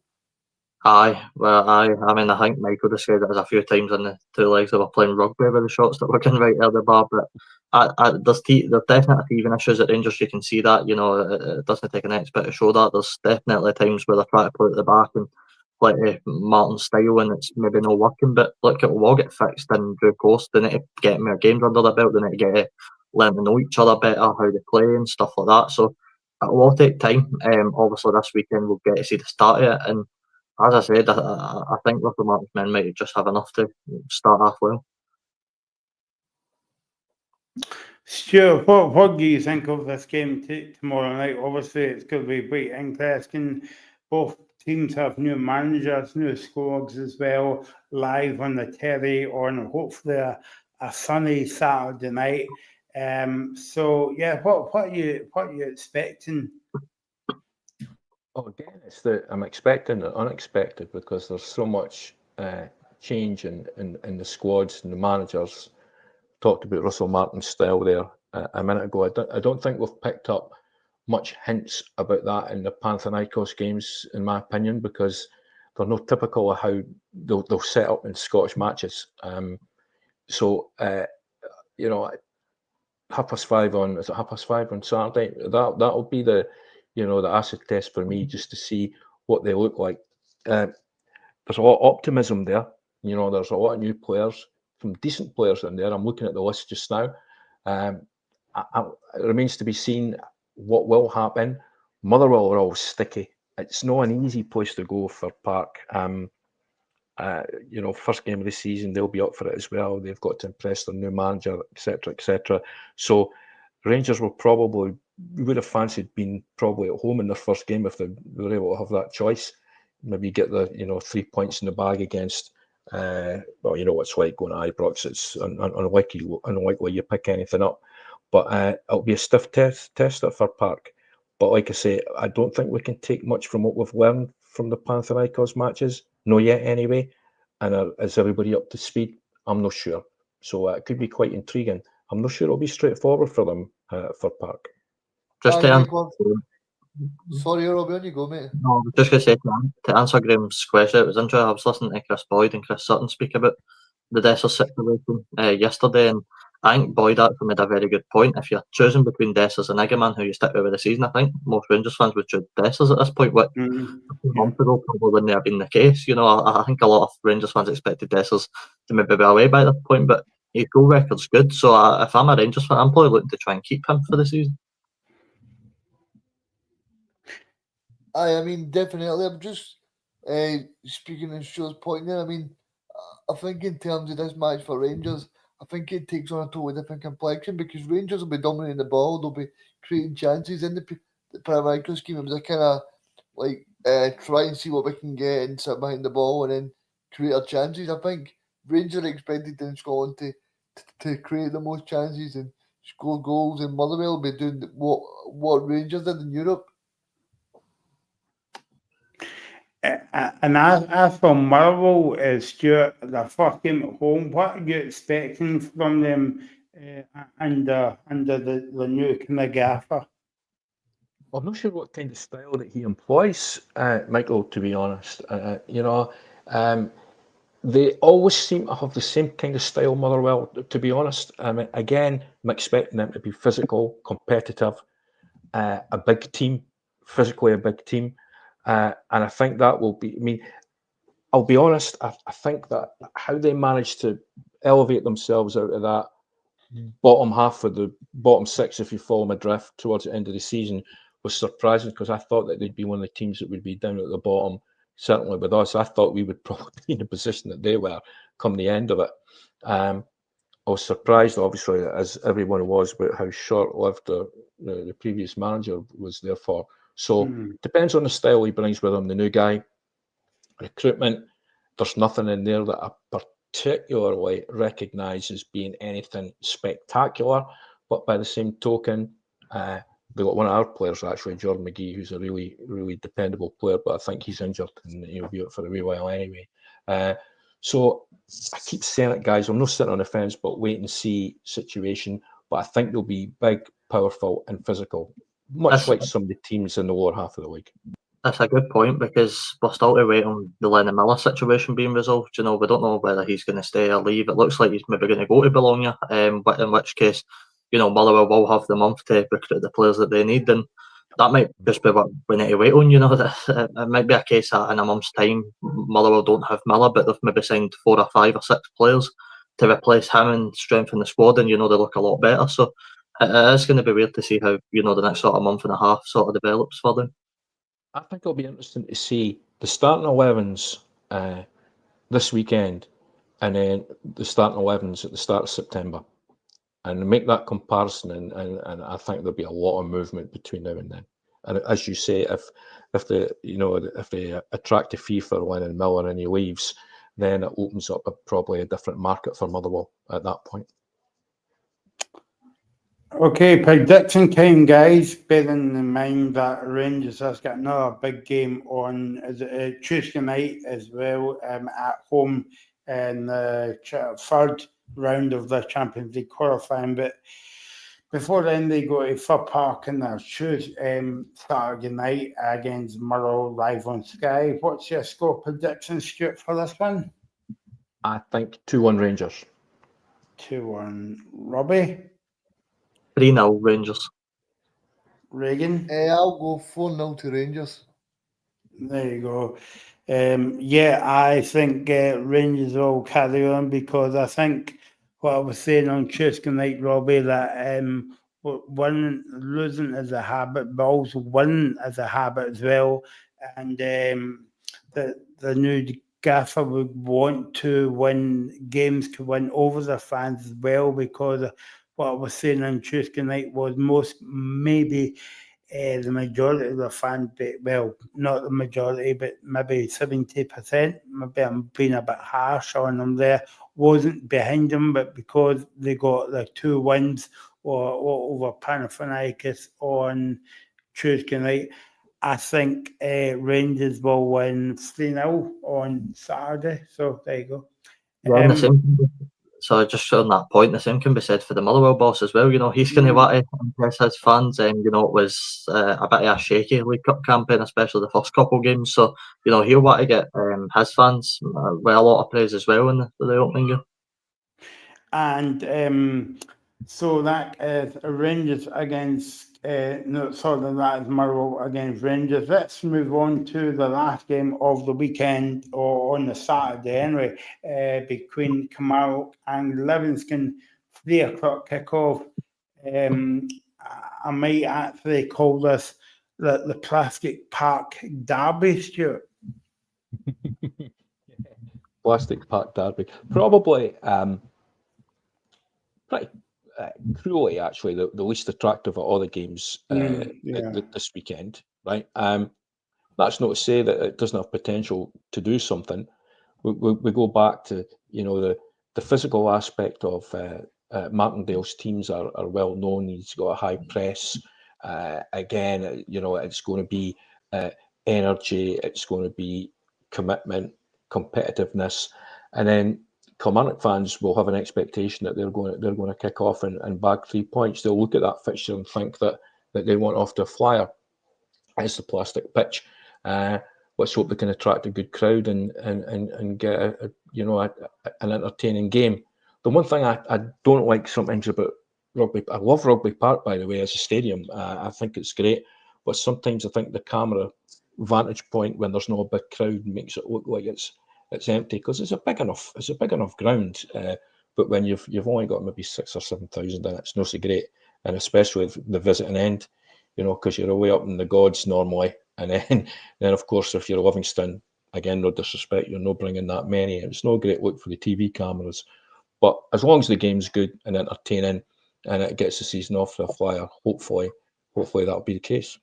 Aye, I mean, I think Michael described it as a few times in the 2 legs they were playing rugby with the shots that were going right out of the bar. But there's definitely thieving issues at Rangers. You can see that. It doesn't take an expert to show that. There's definitely times where they're trying to play at the back and play to Martin's style, and it's maybe not working. But look, it will all get fixed in due course. They need to get more games under their belt. They need to learn to know each other better, how they play and stuff like that. So it will all take time. Obviously, this weekend we'll get to see the start of it, and as I said, I think Russell Martin's men might just have enough to start off well. Stuart, what do you think of this game tomorrow night? Obviously, it's going to be quite interesting. Both teams have new managers, new squads as well, live on the telly on hopefully a sunny Saturday night. So yeah, what are you expecting? Oh, again, I'm expecting the unexpected because there's so much change in the squads and the managers. Talked about Russell Martin's style there a minute ago. I don't think we've picked up much hints about that in the Panathinaikos games, in my opinion, because they're not typical of how they'll set up in Scottish matches. So 5:30 on Saturday. That'll be the acid test for me, just to see what they look like. There's a lot of optimism there. There's a lot of new players, some decent players in there. I'm looking at the list just now. It remains to be seen what will happen. Motherwell are all sticky. It's not an easy place to go for Park. First game of the season, they'll be up for it as well. They've got to impress their new manager, etc., etc. So Rangers would have fancied being probably at home in their first game if they were able to have that choice. Maybe get the 3 points in the bag against. You know what it's like going to Ibrox. It's unlikely you pick anything up. But it'll be a stiff test at Fir Park. But like I say, I don't think we can take much from what we've learned from the Panathinaikos matches. Not yet, anyway. And is everybody up to speed? I'm not sure. So it could be quite intriguing. I'm not sure it'll be straightforward for them, Fir Park. Just to answer, Sorry, Robbie, on you go, mate. No, I was just going to say to answer Graham's question, it was interesting. I was listening to Chris Boyd and Chris Sutton speak about the Dessers situation yesterday, and I think Boyd actually made a very good point. If you're choosing between Dessers and Egerman, who you stick with the season, I think most Rangers fans would choose Dessers at this point, which a few months ago probably wouldn't have been the case. You know, I think a lot of Rangers fans expected Dessers to maybe be away by this point, but his goal record's good, so if I'm a Rangers fan, I'm probably looking to try and keep him for the season. I mean, definitely. I'm just speaking on Stuart's point there. I mean, I think in terms of this match for Rangers, I think it takes on a totally different complexion because Rangers will be dominating the ball. They'll be creating chances in the Paramarico scheme. It was a kind of like try and see what we can get and sit behind the ball and then create our chances. I think Rangers are expected in Scotland to create the most chances and score goals, and Motherwell will be doing what Rangers did in Europe. And as for Motherwell, Stuart, the first game at home, what are you expecting from them under the new kind of gaffer? I'm not sure what kind of style that he employs, Michael, to be honest. They always seem to have the same kind of style, Motherwell, to be honest. Again, I'm expecting them to be physical, competitive, a big team, physically a big team. And I think that will be, I mean, I'll be honest, I think that how they managed to elevate themselves out of that bottom half of the bottom six, if you follow my drift, towards the end of the season was surprising because I thought that they'd be one of the teams that would be down at the bottom, certainly with us. I thought we would probably be in the position that they were come the end of it. I was surprised, obviously, as everyone was, about how short-lived the previous manager was there for. So depends on the style he brings with him, the new guy. Recruitment, there's nothing in there that I particularly recognise as being anything spectacular. But by the same token, we got one of our players, actually, Jordan McGee, who's a really, really dependable player, but I think he's injured and he'll be out for a wee while anyway. So I keep saying it, guys, I'm not sitting on the fence, but wait and see situation. But I think they'll be big, powerful and physical, much like some of the teams in the lower half of the league. That's a good point because we're still to wait on the Lennon Miller situation being resolved. You know, we don't know whether he's going to stay or leave. It looks like he's maybe going to go to Bologna, but in which case, you know, Motherwell will have the month to recruit the players that they need, and that might just be what we need to wait on. You know, it might be a case that in a month's time, Motherwell don't have Miller, but they've maybe signed 4 or 5 or 6 players to replace him and strengthen the squad, and you know they look a lot better. So it is going to be weird to see how, you know, the next sort of month and a half sort of develops for them. I think it'll be interesting to see the starting 11s this weekend and then the starting 11s at the start of September and make that comparison. And I think there'll be a lot of movement between now and then. And as you say, if they attract a fee for Lennon Miller and he leaves, then it opens up probably a different market for Motherwell at that point. Okay, prediction time, guys. Bearing in mind that Rangers has got another big game on Tuesday night as well at home in the third round of the Champions League qualifying. But before then, they go to Fir Park on their Saturday night against Motherwell live on Sky. What's your score prediction, Stuart, for this one? I think 2-1 Rangers. 2-1 Robbie. 3-0 Rangers. Reagan? I'll go 4-0 to Rangers. There you go. I think Rangers will carry on because I think what I was saying on Tuesday night, Robbie, that losing is a habit, but also winning is a habit as well. And the new gaffer would want to win games to win over the fans as well, because what I was saying on Tuesday night was maybe the majority of the fan base, well, not the majority, but maybe 70%, maybe I'm being a bit harsh on them there, wasn't behind them, but because they got the 2 wins over Panathinaikos on Tuesday night, I think Rangers will win 3-0 on Saturday. So there you go. Yeah, So just on that point, the same can be said for the Motherwell boss as well. You know, he's going to want to impress his fans. And you know, it was a bit of a shaky League Cup campaign, especially the first couple of games. So you know, he'll want to get his fans with a lot of praise as well in the opening game. And so that is Rangers against that is Motherwell against Rangers. Let's move on to the last game of the weekend, or on the Saturday anyway, between Kilmarnock and Livingston. 3 o'clock kickoff. I might actually call this the Plastic Park Derby, Stuart. Plastic Park Derby. Probably pretty cruelly, actually, the least attractive of all the games this weekend, right? That's not to say that it doesn't have potential to do something. We go back to, you know, the physical aspect of Martindale's teams are well known. He's got a high press. Again, you know, it's going to be energy. It's going to be commitment, competitiveness, and then Kilmarnock fans will have an expectation that they're going to kick off and bag 3 points. They'll look at that fixture and think that they want off to a flyer. It's the plastic pitch. Let's hope they can attract a good crowd and get an entertaining game. The one thing I don't like sometimes about rugby, I love Rugby Park, by the way, as a stadium. I think it's great, but sometimes I think the camera vantage point when there's no big crowd makes it look like it's empty, because it's a big enough ground. But when you've only got maybe 6,000 or 7,000 in it, it's not so great, and especially with the visiting end, you know, because you're away up in the gods normally, and then of course if you're Livingston, again, no disrespect, you're not bringing that many. It's no great look for the TV cameras, but as long as the game's good and entertaining and it gets the season off to a flyer, hopefully that'll be the case.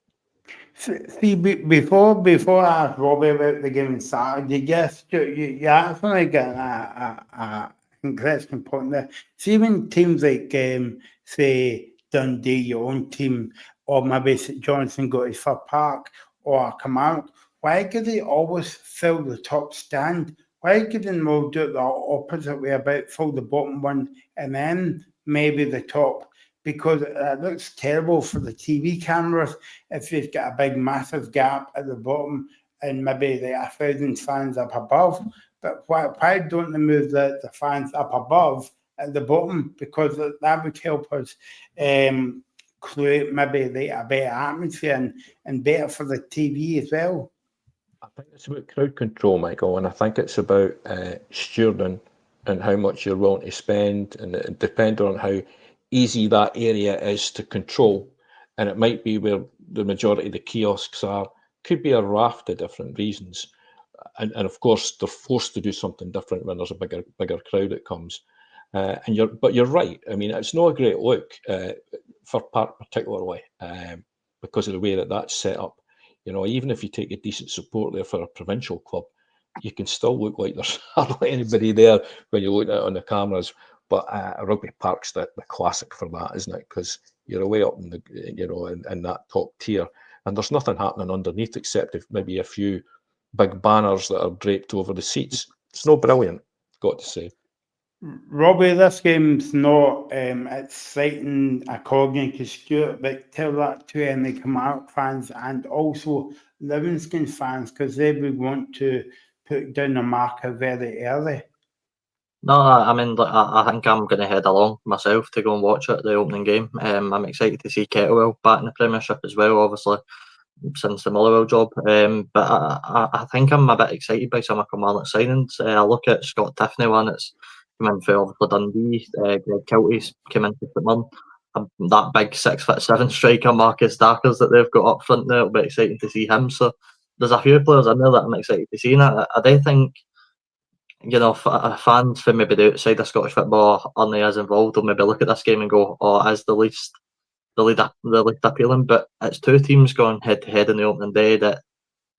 See, before I asked Robbie about the game on Saturday, yes, you actually get a interesting point there. See, when teams like, say, Dundee, your own team, or maybe St Johnstone go to Fir Park, or Kilmarnock, why do they always fill the top stand? Why do they not do it the opposite way about, fill the bottom one and then maybe the top? Because it looks terrible for the TV cameras if you've got a big, massive gap at the bottom and maybe there are 1,000 fans up above. But why don't they move the fans up above at the bottom? Because that would help us create maybe a better atmosphere and better for the TV as well. I think it's about crowd control, Michael, and I think it's about stewarding and how much you're willing to spend, and it depends on how easy that area is to control. And it might be where the majority of the kiosks are, could be a raft of different reasons. And of course, they're forced to do something different when there's a bigger crowd that comes. But you're right. I mean, it's not a great look for Park particularly because of the way that's set up. You know, even if you take a decent support there for a provincial club, you can still look like there's hardly anybody there when you look at it on the cameras. But Rugby Park's the classic for that, isn't it? Because you're away up in in that top tier, and there's nothing happening underneath except if maybe a few big banners that are draped over the seats. It's no brilliant, got to say. Robbie, this game's not exciting according to Stuart, but tell that to any Kilmarnock fans and also Livingston fans, because they would want to put down a marker very early. No, I mean, I think I'm going to head along myself to go and watch it, the opening game. I'm excited to see Kettlewell back in the Premiership as well, obviously, since the Motherwell job. But I think I'm a bit excited by some of Kilmarnock signings. I look at Scott Tiffany one, it's come in for obviously Dundee. Greg Kilty's come in for St Mirren. That big 6'7" striker, Marcus Dackers, that they've got up front there, it'll be exciting to see him. So there's a few players in there that I'm excited to see. And I do think, you know, fans from maybe the outside of Scottish football aren't as involved, will maybe look at this game and go, "Oh, it is the least appealing." But it's two teams going head to head in the opening day that,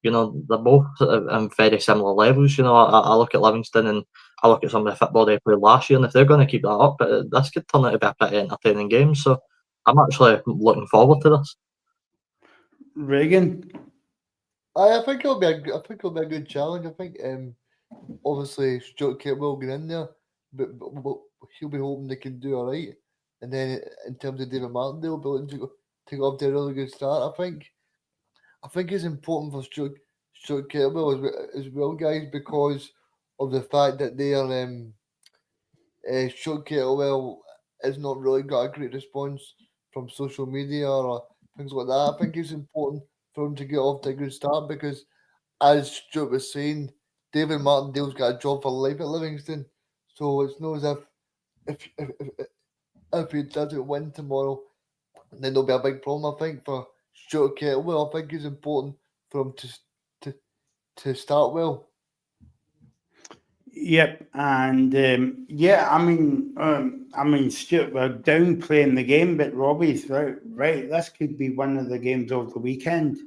you know, they're both on very similar levels. You know, I look at Livingston and I look at some of the football they played last year, and if they're going to keep that up, this could turn out to be a pretty entertaining game. So I'm actually looking forward to this. Reagan? I think it'll be a good challenge. I think obviously Stuart Kettlewell will get in there, but he'll be hoping they can do all right. And then in terms of David Martin, they'll be looking to go off to a really good start. I think it's important for Stuart Kettlewell as well, guys, because of the fact that they are Stuart Kettlewell has not really got a great response from social media or things like that. I think it's important for him to get off to a good start because, as Stuart was saying, David Martindale's got a job for life at Livingston, so it's not as if he doesn't win tomorrow, then there'll be a big problem. I think for Stuart Kettlewell, I think it's important for him to start well. Yep, and I mean, Stuart, we're downplaying the game, but Robbie's right. This could be one of the games of the weekend.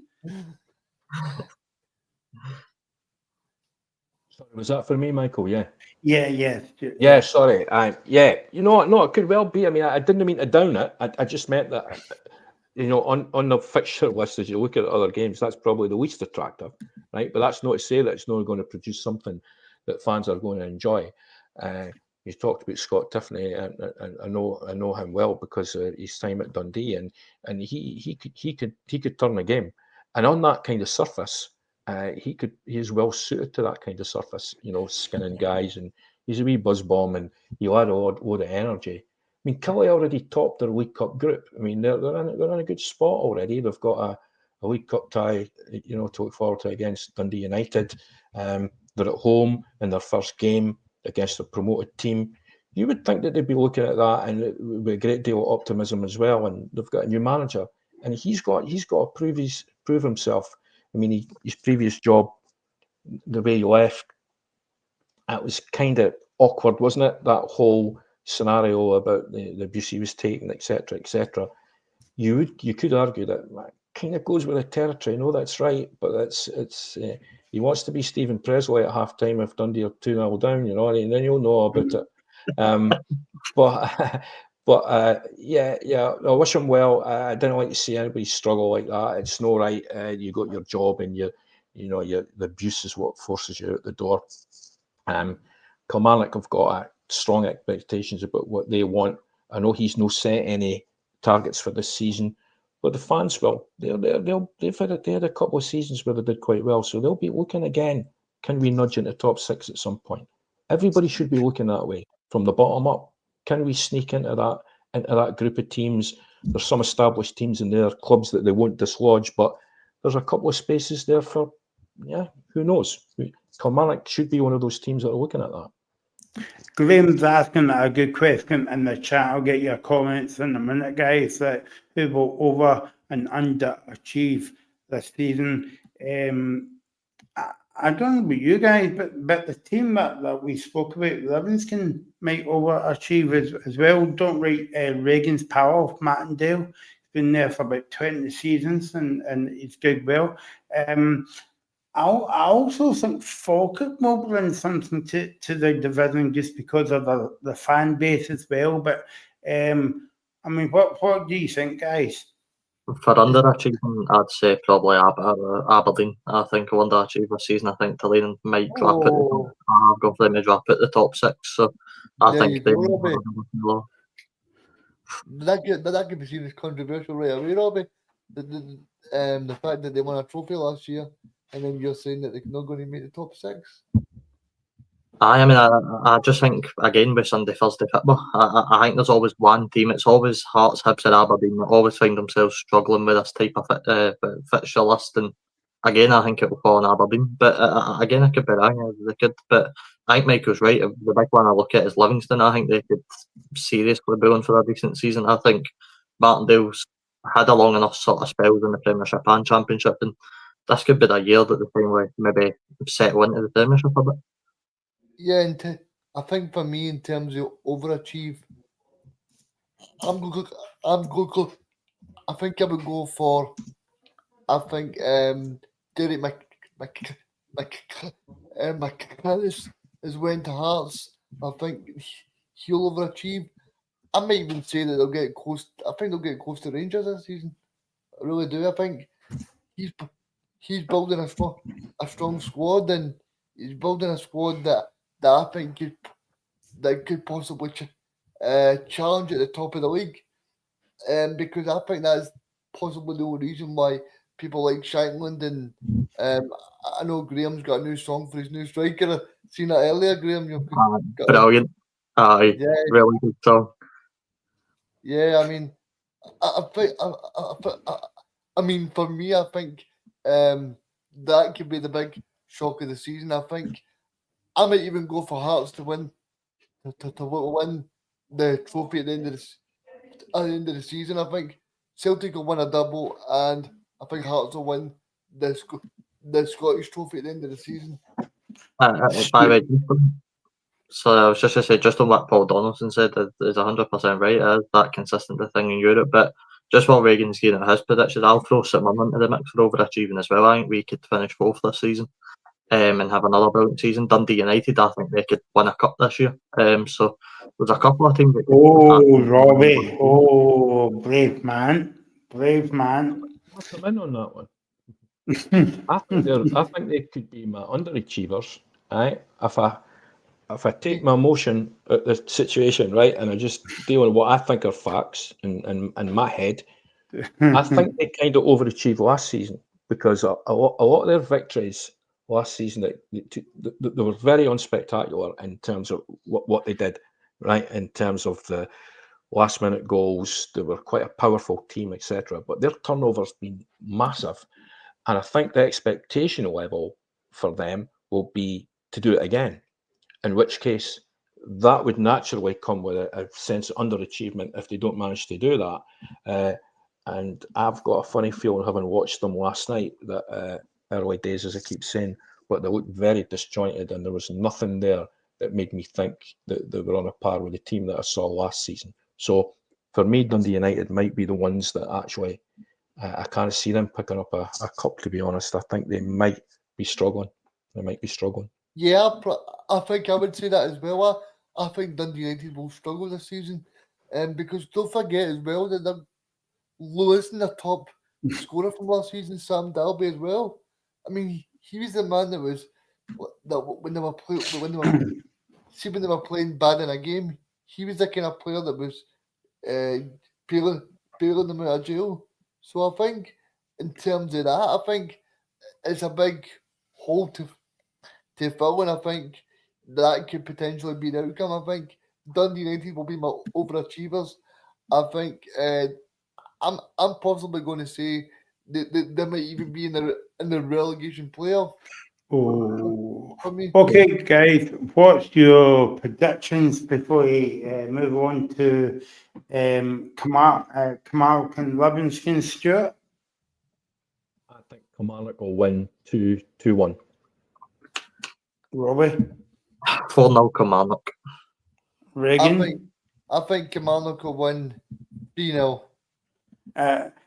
Sorry, was that for me, Michael? Yeah. Yeah, Stuart. Yeah, sorry. You know what? No, it could well be. I mean, I didn't mean to down it. I just meant that, you know, on the fixture list, as you look at other games, that's probably the least attractive, right? But that's not to say that it's not going to produce something that fans are going to enjoy. You talked about Scott Tiffany, and I know him well because of his time at Dundee, and he could turn a game, and on that kind of surface, he's well suited to that kind of surface, you know, skinning guys, and he's a wee buzz bomb, and he'll add a load of energy. I mean, Killie already topped their League Cup group. I mean, they're in a good spot already. They've got a League Cup tie, you know, to look forward to against Dundee United. They're at home in their first game against a promoted team. You would think that they'd be looking at that and with a great deal of optimism as well. And they've got a new manager, and he's got to prove himself. I mean, his previous job, the way he left, it was kind of awkward, wasn't it? That whole scenario about the abuse he was taking, etc., etc. You could argue that kind of goes with the territory. No, that's right, but he wants to be Stephen Presley at half time if Dundee are 2-0 down, you know, and then you'll know about it. But yeah, I wish him well. I don't like to see anybody struggle like that. It's no right. You got your job, and the abuse is what forces you out the door. Kilmarnock have got strong expectations about what they want. I know he's no set any targets for this season, but the fans will. They've had a couple of seasons where they did quite well, so they'll be looking again. Can we nudge into top 6 at some point? Everybody should be looking that way from the bottom up. Can we sneak into that group of teams? There's some established teams in there, clubs that they won't dislodge, but there's a couple of spaces there for, who knows? Kilmarnock should be one of those teams that are looking at that. Graham's asking a good question in the chat. I'll get your comments in a minute, guys. That who will over and underachieve this season? I don't know about you guys, but the team that we spoke about, Livingston, might overachieve as well. Don't write Reagan's Power, Martindale. He's been there for about 20 seasons and he's good well. I also think Falkirk will bring something to the division just because of the fan base as well. But I mean, what do you think, guys? For underachieving, I'd say probably Aberdeen. I think will underachieve this season. I think Tulane might drop at the top. I've got them to drop at the top 6. So I think they will. That could be seen as controversial right away, Robbie. The fact that they won a trophy last year, and then you're saying that they're not going to make the top 6. I mean, I just think, again, with Sunday, Thursday football, I think there's always one team. It's always Hearts, Hibs and Aberdeen that always find themselves struggling with this type of fixture list. And again, I think it will fall on Aberdeen. But again, I could be wrong. They could. But I think Michael's right. The big one I look at is Livingston. I think they could seriously be on for a decent season. I think Martindale's had a long enough sort of spells in the Premiership and Championship. And this could be the year that they finally maybe settle into the Premiership a bit. Yeah, and I think for me, in terms of overachieve, I think I would go for. I think Derek McCallis has went to Hearts. I think he'll overachieve. I might even say that they'll get close. I think they'll get close to Rangers this season. I really do. I think he's building a strong squad, and he's building a squad that I think could possibly challenge at the top of the league. Because I think that's possibly the only reason why people like Shankland and I know Graham's got a new song for his new striker. I seen that earlier, Graham. Brilliant. Aye, Yeah, really good song. yeah. I mean, I think. I mean, for me, I think that could be the big shock of the season. I think I might even go for Hearts to win to win the trophy at the end of the season. I think Celtic will win a double, and I think Hearts will win the Scottish trophy at the end of the season. By the way, so I was just going to say, just on what Paul Donaldson said, is 100% right. It is that consistent thing in Europe. But just while Reagan's getting at his predictions, I'll throw St Mirren into the mix for overachieving as well. I think we could finish fourth this season and have another brilliant season. Dundee United, I think they could win a cup this year. So there's a couple of teams that could Oh, Robbie. Oh, brave man. Brave man. I'll come in on that one. I think they could be my underachievers. Right? If I take my emotion at the situation, right, and I just deal with what I think are facts in my head, I think they kind of overachieved last season because a lot of their victories last season, they were very unspectacular in terms of what they did, right, in terms of the last minute goals. They were quite a powerful team, etc. But their turnover's been massive. And I think the expectation level for them will be to do it again. In which case, that would naturally come with a sense of underachievement if they don't manage to do that. And I've got a funny feeling, having watched them last night, that early days, as I keep saying, but they looked very disjointed, and there was nothing there that made me think that they were on a par with the team that I saw last season. So for me, Dundee United might be the ones that actually I can't see them picking up a cup, to be honest. I think they might be struggling. Yeah, I think I would say that as well. I think Dundee United will struggle this season, because don't forget as well that they're losing their top scorer from last season, Sam Dalby, as well. I mean, he was the man that was that when they were when they were playing bad in a game, he was the kind of player that was bailing them out of jail. So I think in terms of that, I think it's a big hole to fill, and I think that could potentially be the outcome. I think Dundee United will be my overachievers. I think I'm possibly going to say they might even be in the relegation playoff. Oh. For me. Okay, guys, what's your predictions before we move on to Kilmarnock and Livingston, Stuart? I think Kilmarnock will win 2-1. Robbie? 4-0 Kilmarnock. Reagan? I think Kilmarnock will win 3-0.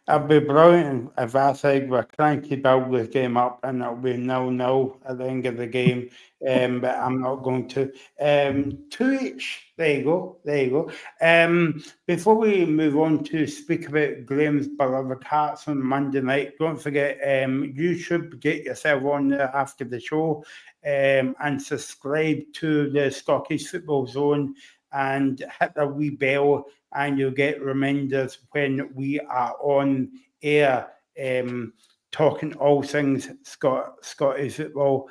It'd be brilliant if I said we're trying to build this game up and it'll be 0-0 at the end of the game, but I'm not going to. 2 each. There you go. Before we move on to speak about Graham's beloved Hearts on Monday night, don't forget you should get yourself on there after the show and subscribe to the Scottish Football Zone and hit the wee bell, and you'll get reminders when we are on air talking all things Scottish football.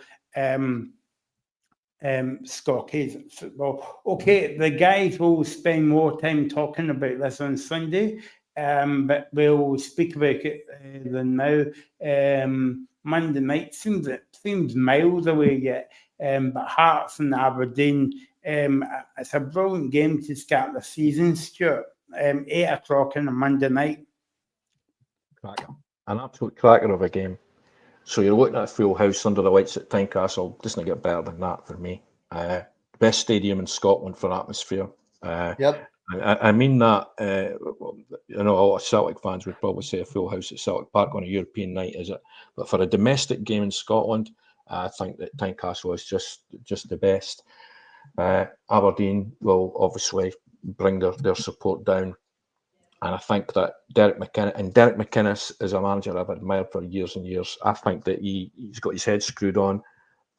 Scottish football. Okay, the guys will spend more time talking about this on Sunday, but we'll speak about it than now. Monday night seems miles away yet, but Hearts and Aberdeen. It's a brilliant game to start the season, Stuart. 8 o'clock on a Monday night. Cracker. An absolute cracker of a game. So you're looking at a full house under the lights at Tynecastle. Doesn't get better than that for me. Best stadium in Scotland for atmosphere. Yep. I mean that. I know a lot of Celtic fans would probably say a full house at Celtic Park on a European night, is it? But for a domestic game in Scotland, I think that Tynecastle is just the best. Aberdeen will obviously bring their support down, and I think that Derek McInnes is a manager I've admired for years and years. I think that he's got his head screwed on,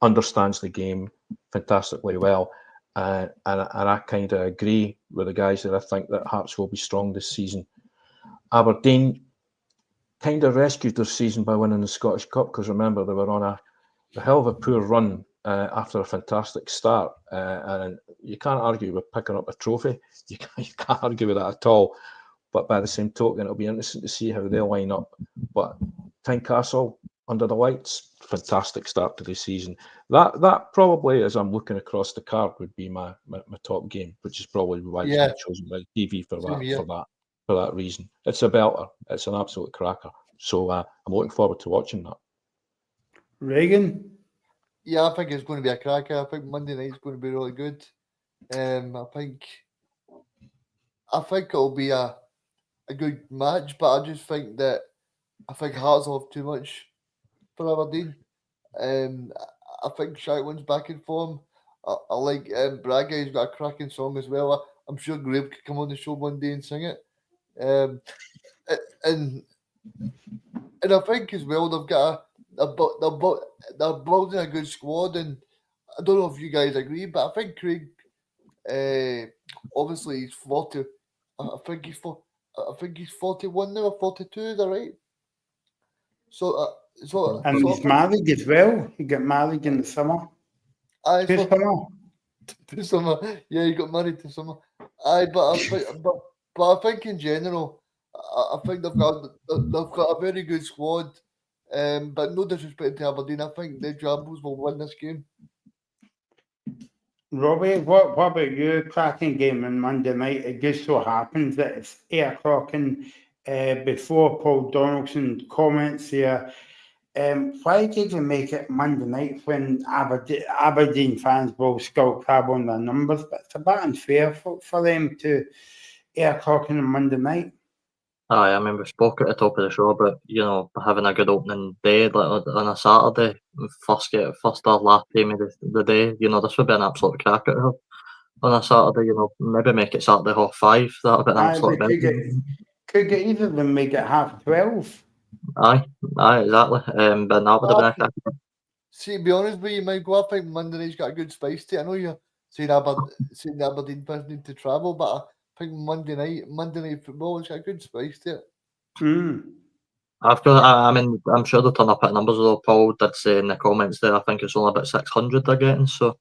understands the game fantastically well, and I kind of agree with the guys that I think that Hearts will be strong this season. Aberdeen kind of rescued their season by winning the Scottish Cup, because remember, they were on a hell of a poor run after a fantastic start, and you can't argue with picking up a trophy. You can't argue with that at all. But by the same token, it'll be interesting to see how they line up. But Tynecastle under the lights, fantastic start to the season. That probably, as I'm looking across the card, would be my top game, which is probably why it's been chosen by the TV for that reason. It's a belter. It's an absolute cracker. So I'm looking forward to watching that. Reagan? Yeah, I think it's going to be a cracker. I think Monday night's going to be really good. I think it'll be a good match, but I just think that Hearts will have too much for Aberdeen. I think Shankland's back in form. I like Braga. He's got a cracking song as well. I'm sure Graham could come on the show one day and sing it. And I think as well they're building a good squad, and I don't know if you guys agree, but I think Craig, obviously he's 40. I think he's 41 now or 42. Is that right? And he's married as well. He got married in the summer. To summer. Yeah, he got married to summer. But I think in general, I think they've got a very good squad. But no disrespect to Aberdeen, I think the Jambles will win this game. Robbie, what about you? Cracking game on Monday night. It just so happens that it's 8 o'clock, and before Paul Donaldson comments here, why did you make it Monday night when Aberdeen fans will still crab on their numbers? But it's a bit unfair for them to 8 o'clock on a Monday night. Aye, I mean, we spoke at the top of the show about, having a good opening day on a Saturday, first or last game of the day. This would be an absolute cracker on a Saturday. Maybe make it Saturday 5:30. That would be an absolute best. Could get either of them make it 12:30. Aye, exactly. But that would have been a cracker. See, to be honest with you, Michael, I think Monday night's got a good spice to it. I know you're saying the Aberdeen fans need to travel, but I think Monday night football has got a good spice to it. I'm sure they'll turn up at numbers, though. Paul did say in the comments there, I think it's only about 600 they're getting, so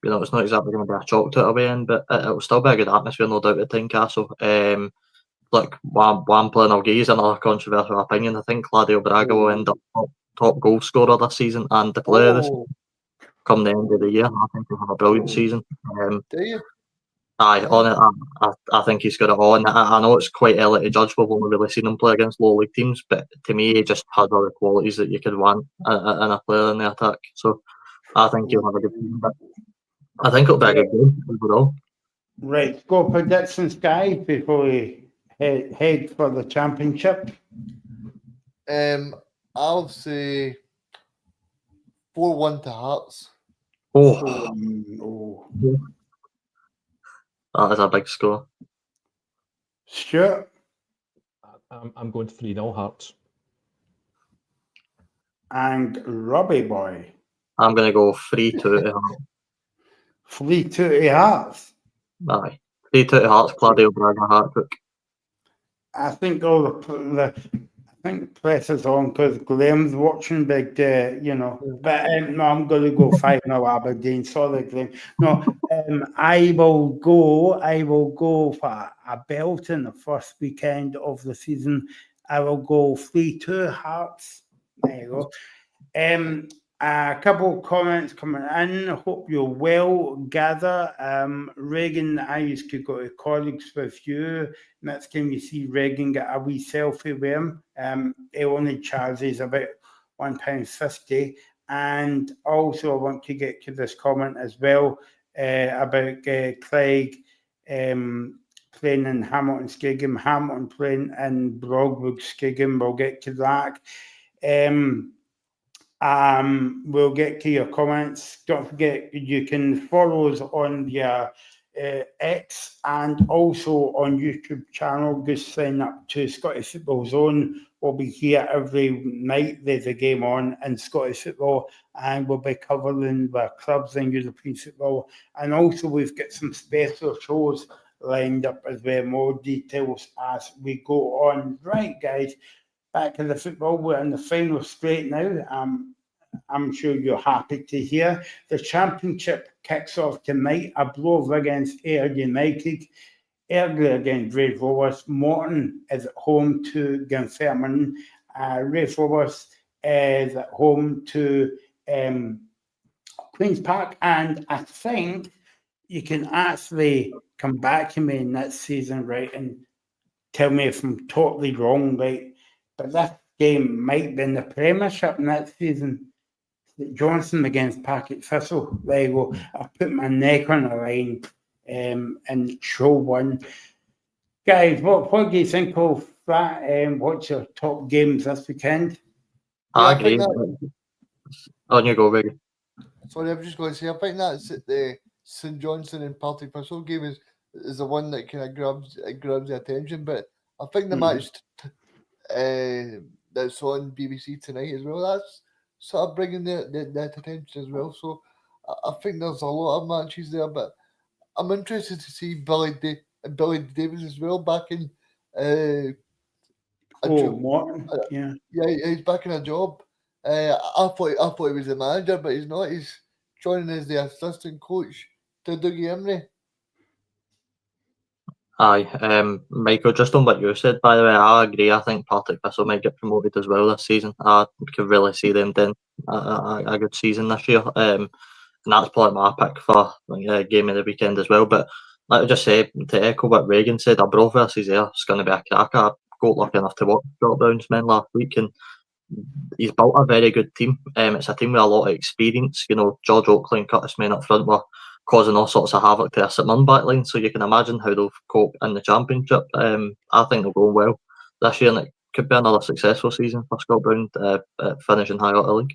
it's not exactly going to be a chalk to it away in, but it'll still be a good atmosphere, no doubt, at Tynecastle. Look, one player I'll give you another controversial opinion. I think Claudio Braga will end up top goal scorer this season and the player this come the end of the year. I think he'll have a brilliant season. Do you? Aye, on it, I think he's got it on. I know it's quite early to judge. We've only really seen him play against low league teams, but to me, he just has all the qualities that you could want in a player in the attack. So I think he'll have a good season. But I think it'll be a good game overall. Right, go predictions, guys, before we head for the championship. I'll say 4-1 to Hearts. Oh. That is a big score. Stuart? I'm going 3-0 Hearts. And Robbie boy? I'm going to go 3-2 to Hearts. 3-2 to Hearts? Aye. 3-2 to Hearts, Claudio Braga, Hartwick. I think the press is on because Graham's watching big, But no, I'm going to go 5-0 Aberdeen. Sorry, Graham. No, I will go for a belt in the first weekend of the season. I will go 3-2 Hearts. There you go. A couple of comments coming in. Hope you're well, Gather. Reagan, I used to go to colleagues with you. Next time you see Reagan, get a wee selfie with him. He only charges about £1.50. And also, I want to get to this comment as well about Craig playing in Hamilton Skiggan, Hamilton playing in Broadwood Skiggan. We'll get to that. We'll get to your comments. Don't forget, you can follow us on your X and also on YouTube channel. Just sign up to Scottish Football Zone will be here every night. There's a game on in Scottish football, and we'll be covering the clubs in European football. And also we've got some special shows lined up as well, more details as we go on. Right, guys, back to the football. We're in the final straight now. I'm sure you're happy to hear. The Championship kicks off tonight. A blow against Ayr United. Earlier against Raith Rovers. Morton is at home to St Mirren. Raith Rovers is at home to Queen's Park. And I think you can actually come back to me next season, right, and tell me if I'm totally wrong, right? But this game might be in the Premiership next season. Johnson against Packet Thistle. There you go. I put my neck on the line and show one. Guys, what do you think of that? What's your top games this weekend? I agree. On you go, Ricky. Sorry, I was just going to say, I think that's the St Johnson and Partick Thistle game is the one that kind of grabs the attention. But I think the match that's on BBC tonight as well, that's sort of bringing that attention as well. So I think there's a lot of matches there, but I'm interested to see Billy Davies as well back in. Morton, yeah, he's back in a job. I thought he was the manager, but he's not. He's joining as the assistant coach to Dougie Emery. Aye, Michael, just on what you said, by the way, I agree. I think Partick Thistle might get promoted as well this season. I could really see them doing a good season this year. And that's probably my pick for game of the weekend as well. But like I just said, to echo what Reagan said, Arbroath versus Ayr is going to be a cracker. I got lucky enough to watch Scott Brown's men last week, and he's built a very good team. It's a team with a lot of experience. You know, George Oakley and Curtis Main up front were causing all sorts of havoc to a St Mirren backline, so you can imagine how they'll cope in the Championship. I think they'll go well this year, and it could be another successful season for Scott Brown finishing high up the league.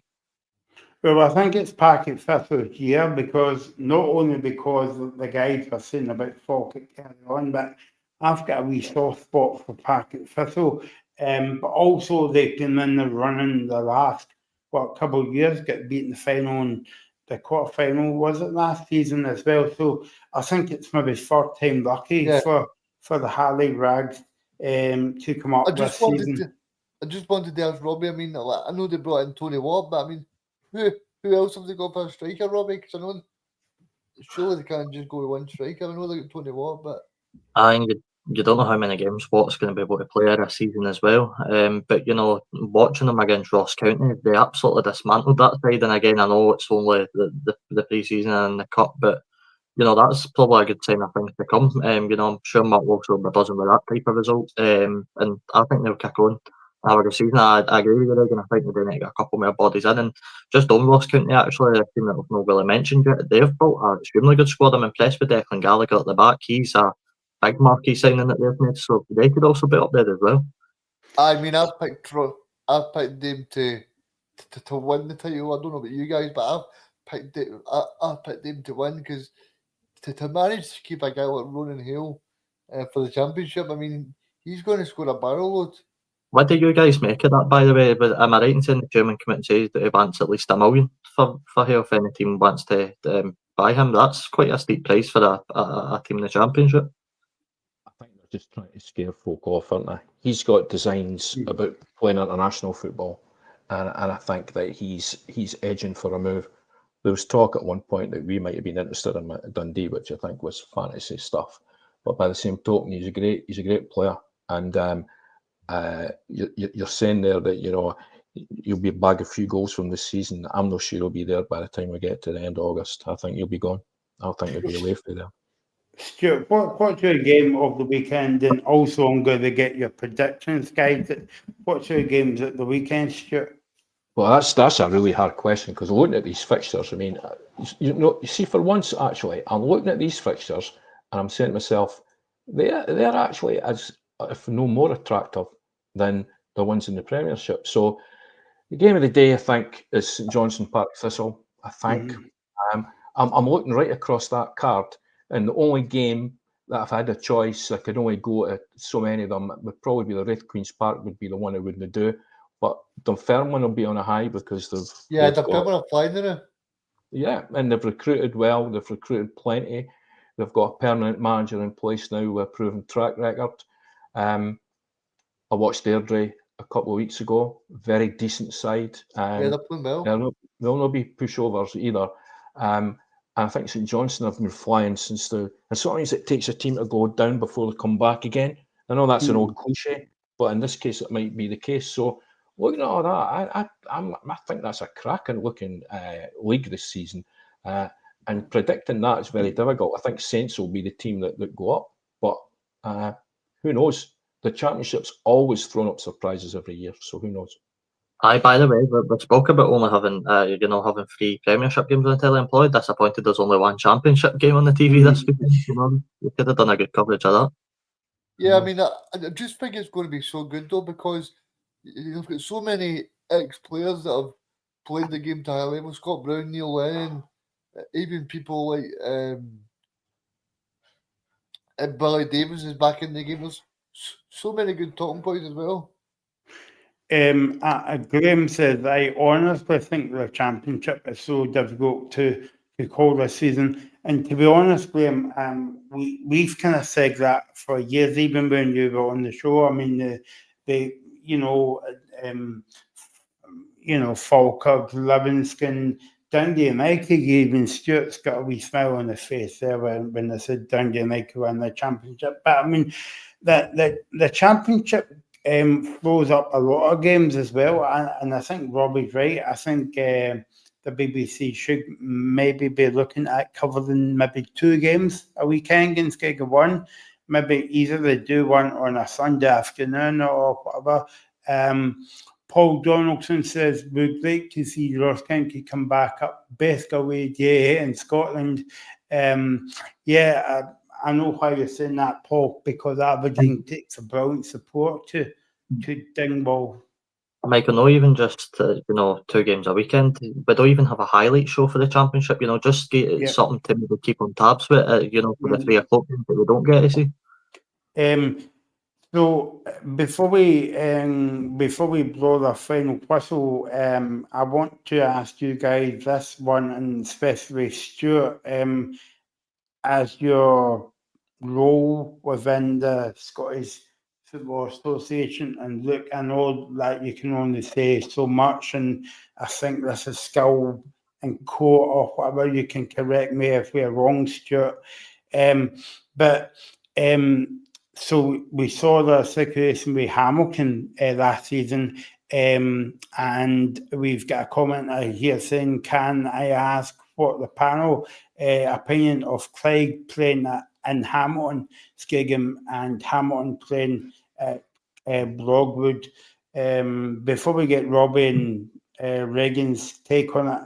Well, I think it's Packet Thistle's year, because not only because the guys were saying about Falkirk carrying on, but I've got a wee soft spot for Packet Thistle. But also they came in the running the last couple of years, got beaten the final and the quarter final, was it last season as well? So I think it's maybe third time lucky for the Harley Rags to come up this season. I just wanted to ask Robbie. I mean, I know they brought in Tony Watt, but I mean, who else have they got for a striker, Robbie? Because I know surely they can't just go with one striker. I know they got Tony Watt, but I think you don't know how many games Watt's going to be able to play this season as well. But you know, watching them against Ross County, they absolutely dismantled that side. And again, I know it's only the pre-season and the cup, but you know, that's probably a good sign of things to come. You know, I'm sure Mark Wilson will be buzzing with that type of result. And I think they'll kick on. Have a good season. I agree with you, Regan. I think they're going to get a couple more bodies in. And just on Ross County, actually, a team that we've not really mentioned yet, they've built an extremely good squad. I'm impressed with Declan Gallagher at the back. He's a big marquee signing that they've made, so they could also be up there as well. I mean, I've picked them to win the title. I don't know about you guys, but I've picked them to win, because to manage to keep a guy like Ronan Hale for the Championship, I mean, he's going to score a barrel load. What do you guys make of that, by the way? But am I right in saying the chairman committee says that he wants at least $1 million for Hale if any team wants to buy him? That's quite a steep price for a team in the Championship. I think they're just trying to scare folk off, aren't they? He's got designs about playing international football, and I think that he's edging for a move. There was talk at one point that we might have been interested in Dundee, which I think was fantasy stuff. But by the same token, he's a great player, and you're saying there that, you know, you'll be bag a few goals from this season. I'm not sure he'll be there by the time we get to the end of August. I think he'll be gone. I think he'll be away from there. Stuart, what's your game of the weekend? And also, I'm going to get your predictions, guys. What's your games at the weekend, Stuart? Well, that's a really hard question, because looking at these fixtures, I mean, you see, for once, actually, I'm looking at these fixtures and I'm saying to myself, they're actually as, if no more attractive than the ones in the Premiership. So the game of the day, I think, is St Johnstone Park Thistle. I think I'm looking right across that card, and the only game that if I had a choice, I could only go to so many of them. It would probably be the Wraith Queen's Park would be the one I wouldn't do. But Dunfermline will be on a high because they've the got, permanent flying now. yeah, and they've recruited well. They've recruited plenty. They've got a permanent manager in place now with a proven track record. I watched Airdrie a couple of weeks ago. Very decent side. Yeah, they're playing well. They'll not be pushovers either. And I think St Johnstone have been flying since and sometimes it takes a team to go down before they come back again. I know that's an old cliche, but in this case it might be the case. So looking at all that, I think that's a cracking looking league this season. And predicting that is very difficult. I think Saints will be the team that go up, but who knows? The Championship's always thrown up surprises every year, so who knows? Aye, by the way, we spoke about only having having 3 Premiership games on the telly. Employed. Disappointed there's only 1 Championship game on the TV this weekend. We could have done a good coverage of that. Yeah, I mean, I just think it's going to be so good though, because you've got so many ex-players that have played the game to high level. Scott Brown, Neil Lennon, even people like Billy Davis is back in the game. There's so many good talking points as well. Graham says, I honestly think the Championship is so difficult to call this season. And to be honest, Graham, we've kind of said that for years, even when you were on the show. I mean, Falkirk, Livingston, Dundee United, even Stuart's got a wee smile on his face there when they said Dundee United won the Championship. But I mean, the Championship throws up a lot of games as well, and I think Robbie's right. I think the BBC should maybe be looking at covering maybe 2 games a weekend instead of 1. Maybe either they do one on a Sunday afternoon or whatever. Paul Donaldson says, we'd like to see Ross County come back up, best away day in Scotland. I know why you're saying that, Paul, because Aberdeen takes a brilliant support to Dingwall. Michael, not even just 2 games a weekend. We don't even have a highlight show for the Championship. Just get something to maybe keep on tabs with. For the 3 o'clock games that we don't get to see. So before we blow the final whistle, I want to ask you guys this one, and especially Stuart, as your role within the Scottish Football Association, and look, I know that you can only say so much, and I think this is skill in court or whatever. You can correct me if we're wrong, Stuart. So we saw the situation with Hamilton last season, and we've got a comment here saying, can I ask what the panel opinion of Craig playing in Hamilton, Skiggham, and Hamilton playing at Blogwood? Before we get Robbie and Regan's take on it,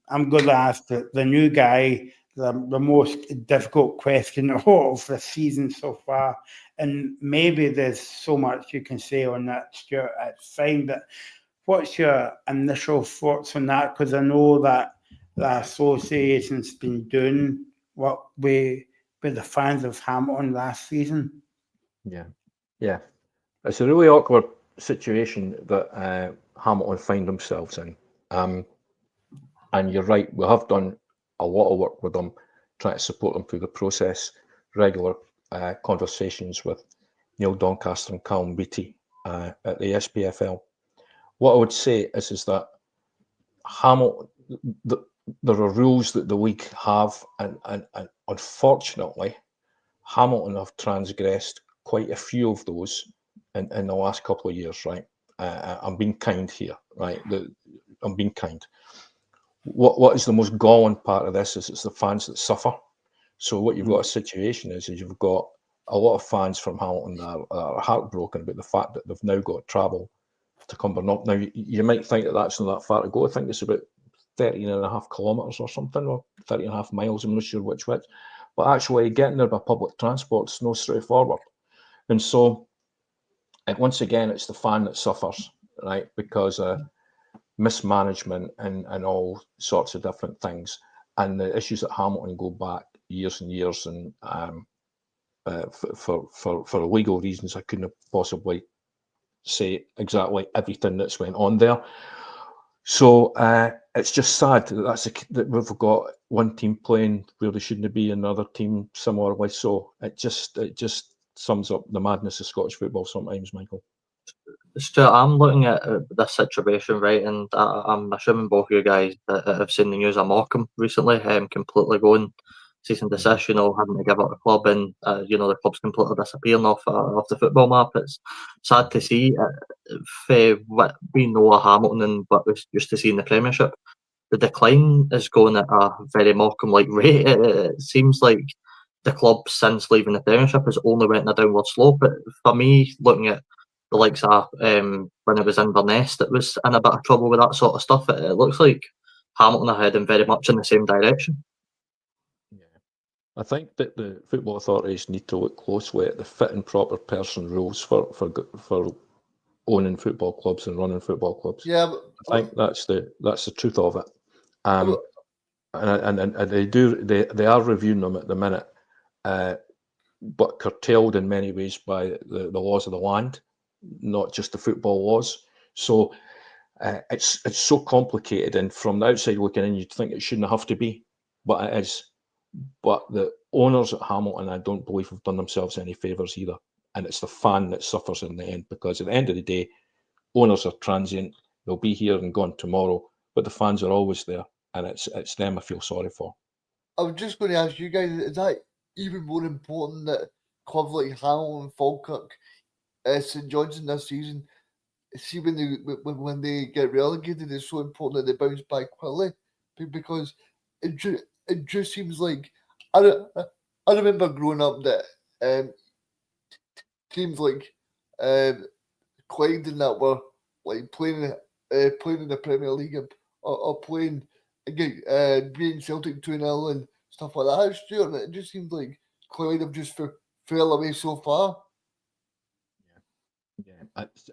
I'm going to ask the new guy the most difficult question of the season so far, and maybe there's so much you can say on that, Stuart. It's fine, but what's your initial thoughts on that? Because I know that the association's been doing what with the fans of Hamilton last season. Yeah, it's a really awkward situation that Hamilton find themselves in, and you're right, we have done a lot of work with them, trying to support them through the process, regular conversations with Neil Doncaster and Callum Beattie at the SPFL. What I would say is that Hamilton, there are rules that the league have, and unfortunately, Hamilton have transgressed quite a few of those in the last couple of years, right? I'm being kind here, right? I'm being kind. What is the most galling part of this is it's the fans that suffer. So what you've got a situation is you've got a lot of fans from Hamilton that are heartbroken about the fact that they've now got to travel to Cumbernauld. Now, you might think that that's not that far to go. I think it's about 13.5 kilometres or something, or 30.5 miles, I'm not sure which. But actually getting there by public transport is no straightforward. And so, once again, it's the fan that suffers, right? Because mismanagement and all sorts of different things, and the issues at Hamilton go back years and years, and for legal reasons, I couldn't possibly say exactly everything that's went on there. So it's just sad that we've got one team playing where they shouldn't be, another team similarly. So it just sums up the madness of Scottish football sometimes, Michael. Stuart, I'm looking at this situation, right, and I'm assuming both of you guys that have seen the news of Morecambe recently, completely going cease and desist, having to give up the club, and the club's completely disappearing off the football map. It's sad to see. What we know of Hamilton and what we used to see in the Premiership, the decline is going at a very Morecambe-like rate. It seems like the club, since leaving the Premiership, has only went in a downward slope. But for me, looking at the likes of when it was Inverness that was in a bit of trouble with that sort of stuff, it looks like Hamilton are heading very much in the same direction. Yeah, I think that the football authorities need to look closely at the fit and proper person rules for owning football clubs and running football clubs. Yeah, I think that's the truth of it. And they are reviewing them at the minute, but curtailed in many ways by the laws of the land, not just the football laws. So it's so complicated, and from the outside looking in, you'd think it shouldn't have to be, but it is. But the owners at Hamilton, I don't believe, have done themselves any favours either. And it's the fan that suffers in the end, because at the end of the day, owners are transient. They'll be here and gone tomorrow, but the fans are always there, and it's them I feel sorry for. I was just going to ask you guys, is that even more important that clubs like Hamilton, Falkirk, St Johnstone this season, see when they get relegated, it's so important that they bounce back quickly, because it just seems like I remember growing up that teams like Clyde and that were like playing in the Premier League or playing again, being Celtic 2-0 and stuff like that. Stuart, it just seems like Clyde have just fell away so far. Yeah, it's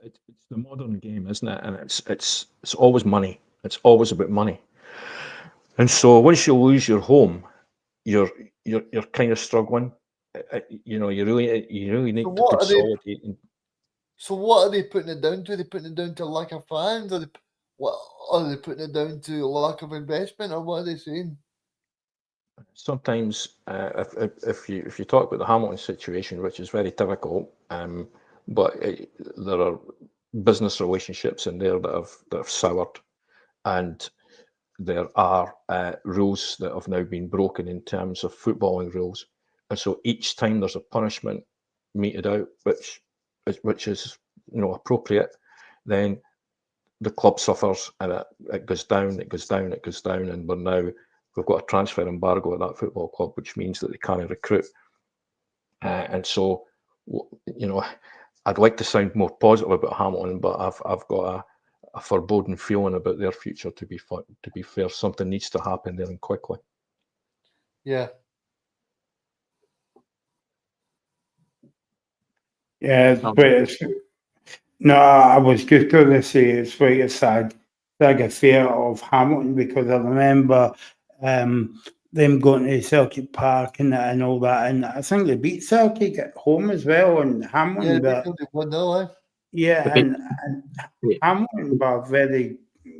the modern game, isn't it? And it's always money. It's always about money. And so once you lose your home, you're kind of struggling. You really need to consolidate. So what are they putting it down to? Are they putting it down to lack of fans? What are they putting it down to? Lack of investment, or what are they saying? Sometimes, if you talk about the Hamilton situation, which is very difficult, but there are business relationships in there that have soured, and there are rules that have now been broken in terms of footballing rules, and so each time there's a punishment meted out, which is appropriate, then the club suffers, and it goes down, and we've got a transfer embargo at that football club, which means that they can't recruit. And so, I'd like to sound more positive about Hamilton, but I've got a foreboding feeling about their future. To be fair, something needs to happen there, and quickly. Yeah. Yeah, no, I was just going to say it's quite a sad affair of Hamilton, because I remember them going to Celtic Park and all that, and I think they beat Celtic at home as well, and Hamilton. And Hamilton were a very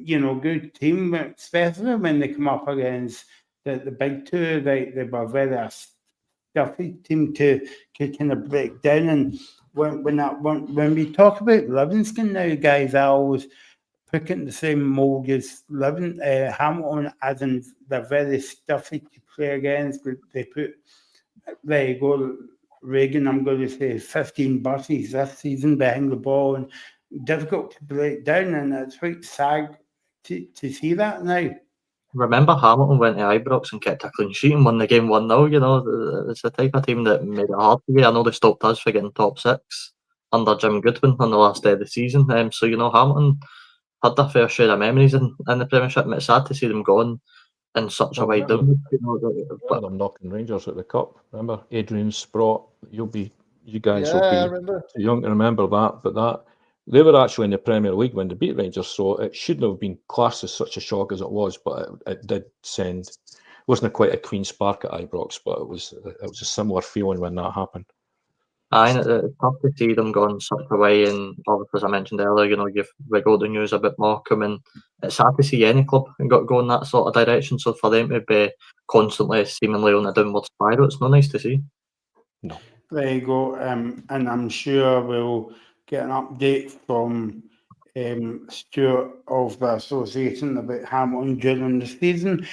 good team, especially when they come up against the big two. They were very stuffy team to kind of break down. And when we talk about Livingston now, guys, I always put it in the same mould as Hamilton, as in they're very stuffy to play against. They put, there you go, Reagan, I'm going to say 15 buses this season behind the ball, and difficult to break down, and it's quite sad to see that now. Remember, Hamilton went to Ibrox and kept a clean sheet and won the game 1-0. It's the type of team that made it hard for you. I know they stopped us for getting top six under Jim Goodwin on the last day of the season. So Hamilton had their fair share of memories in the Premiership, and it's sad to see them gone in such a wide down. I'm knocking Rangers at the cup. Remember Adrian Sprott? You guys will be too young to remember that, but they were actually in the Premier League when they beat Rangers, so it shouldn't have been classed as such a shock as it was, but it did send wasn't quite a Queen's Park at Ibrox, but it was a similar feeling when that happened. Aye, and it's tough to see them going such a way, and obviously, as I mentioned earlier, you've wiggled the news a bit more coming. It's hard to see any club go in that sort of direction, so for them to be constantly seemingly on a downward spiral, it's not nice to see. No. There you go, and I'm sure we'll get an update from Stuart of the association about Hamilton during the season.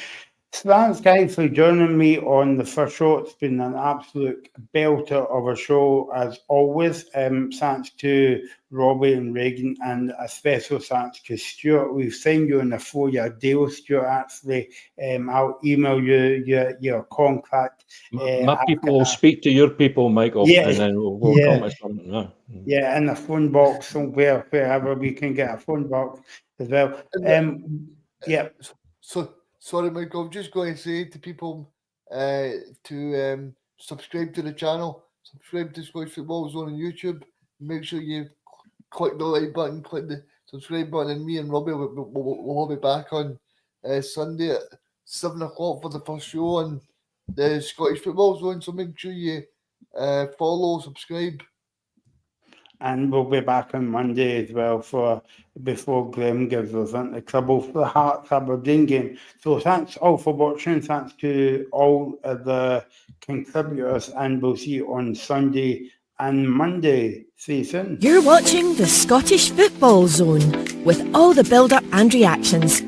So thanks, guys, for joining me on the first show. It's been an absolute belter of a show, as always. Thanks to Robbie and Reagan, and a special thanks to Stuart. We've signed you on a 4-year deal, Stuart, actually. I'll email you your contract. My people will speak to your people, Michael, Yeah, and then we'll come to something. No. Yeah, in a phone box somewhere, wherever we can get a phone box as well. Yeah. So sorry, Michael. I'm just going to say to people to subscribe to the channel, subscribe to Scottish Football Zone on YouTube. Make sure you click the like button, click the subscribe button, and me and Robbie will be back on Sunday at 7 o'clock for the first show on the Scottish Football Zone. So make sure you follow, subscribe. And we'll be back on Monday as well before Graham gives us into trouble for the Hearts Aberdeen game. So thanks all for watching. Thanks to all of the contributors, and we'll see you on Sunday and Monday. See you soon. You're watching the Scottish Football Zone with all the build-up and reactions.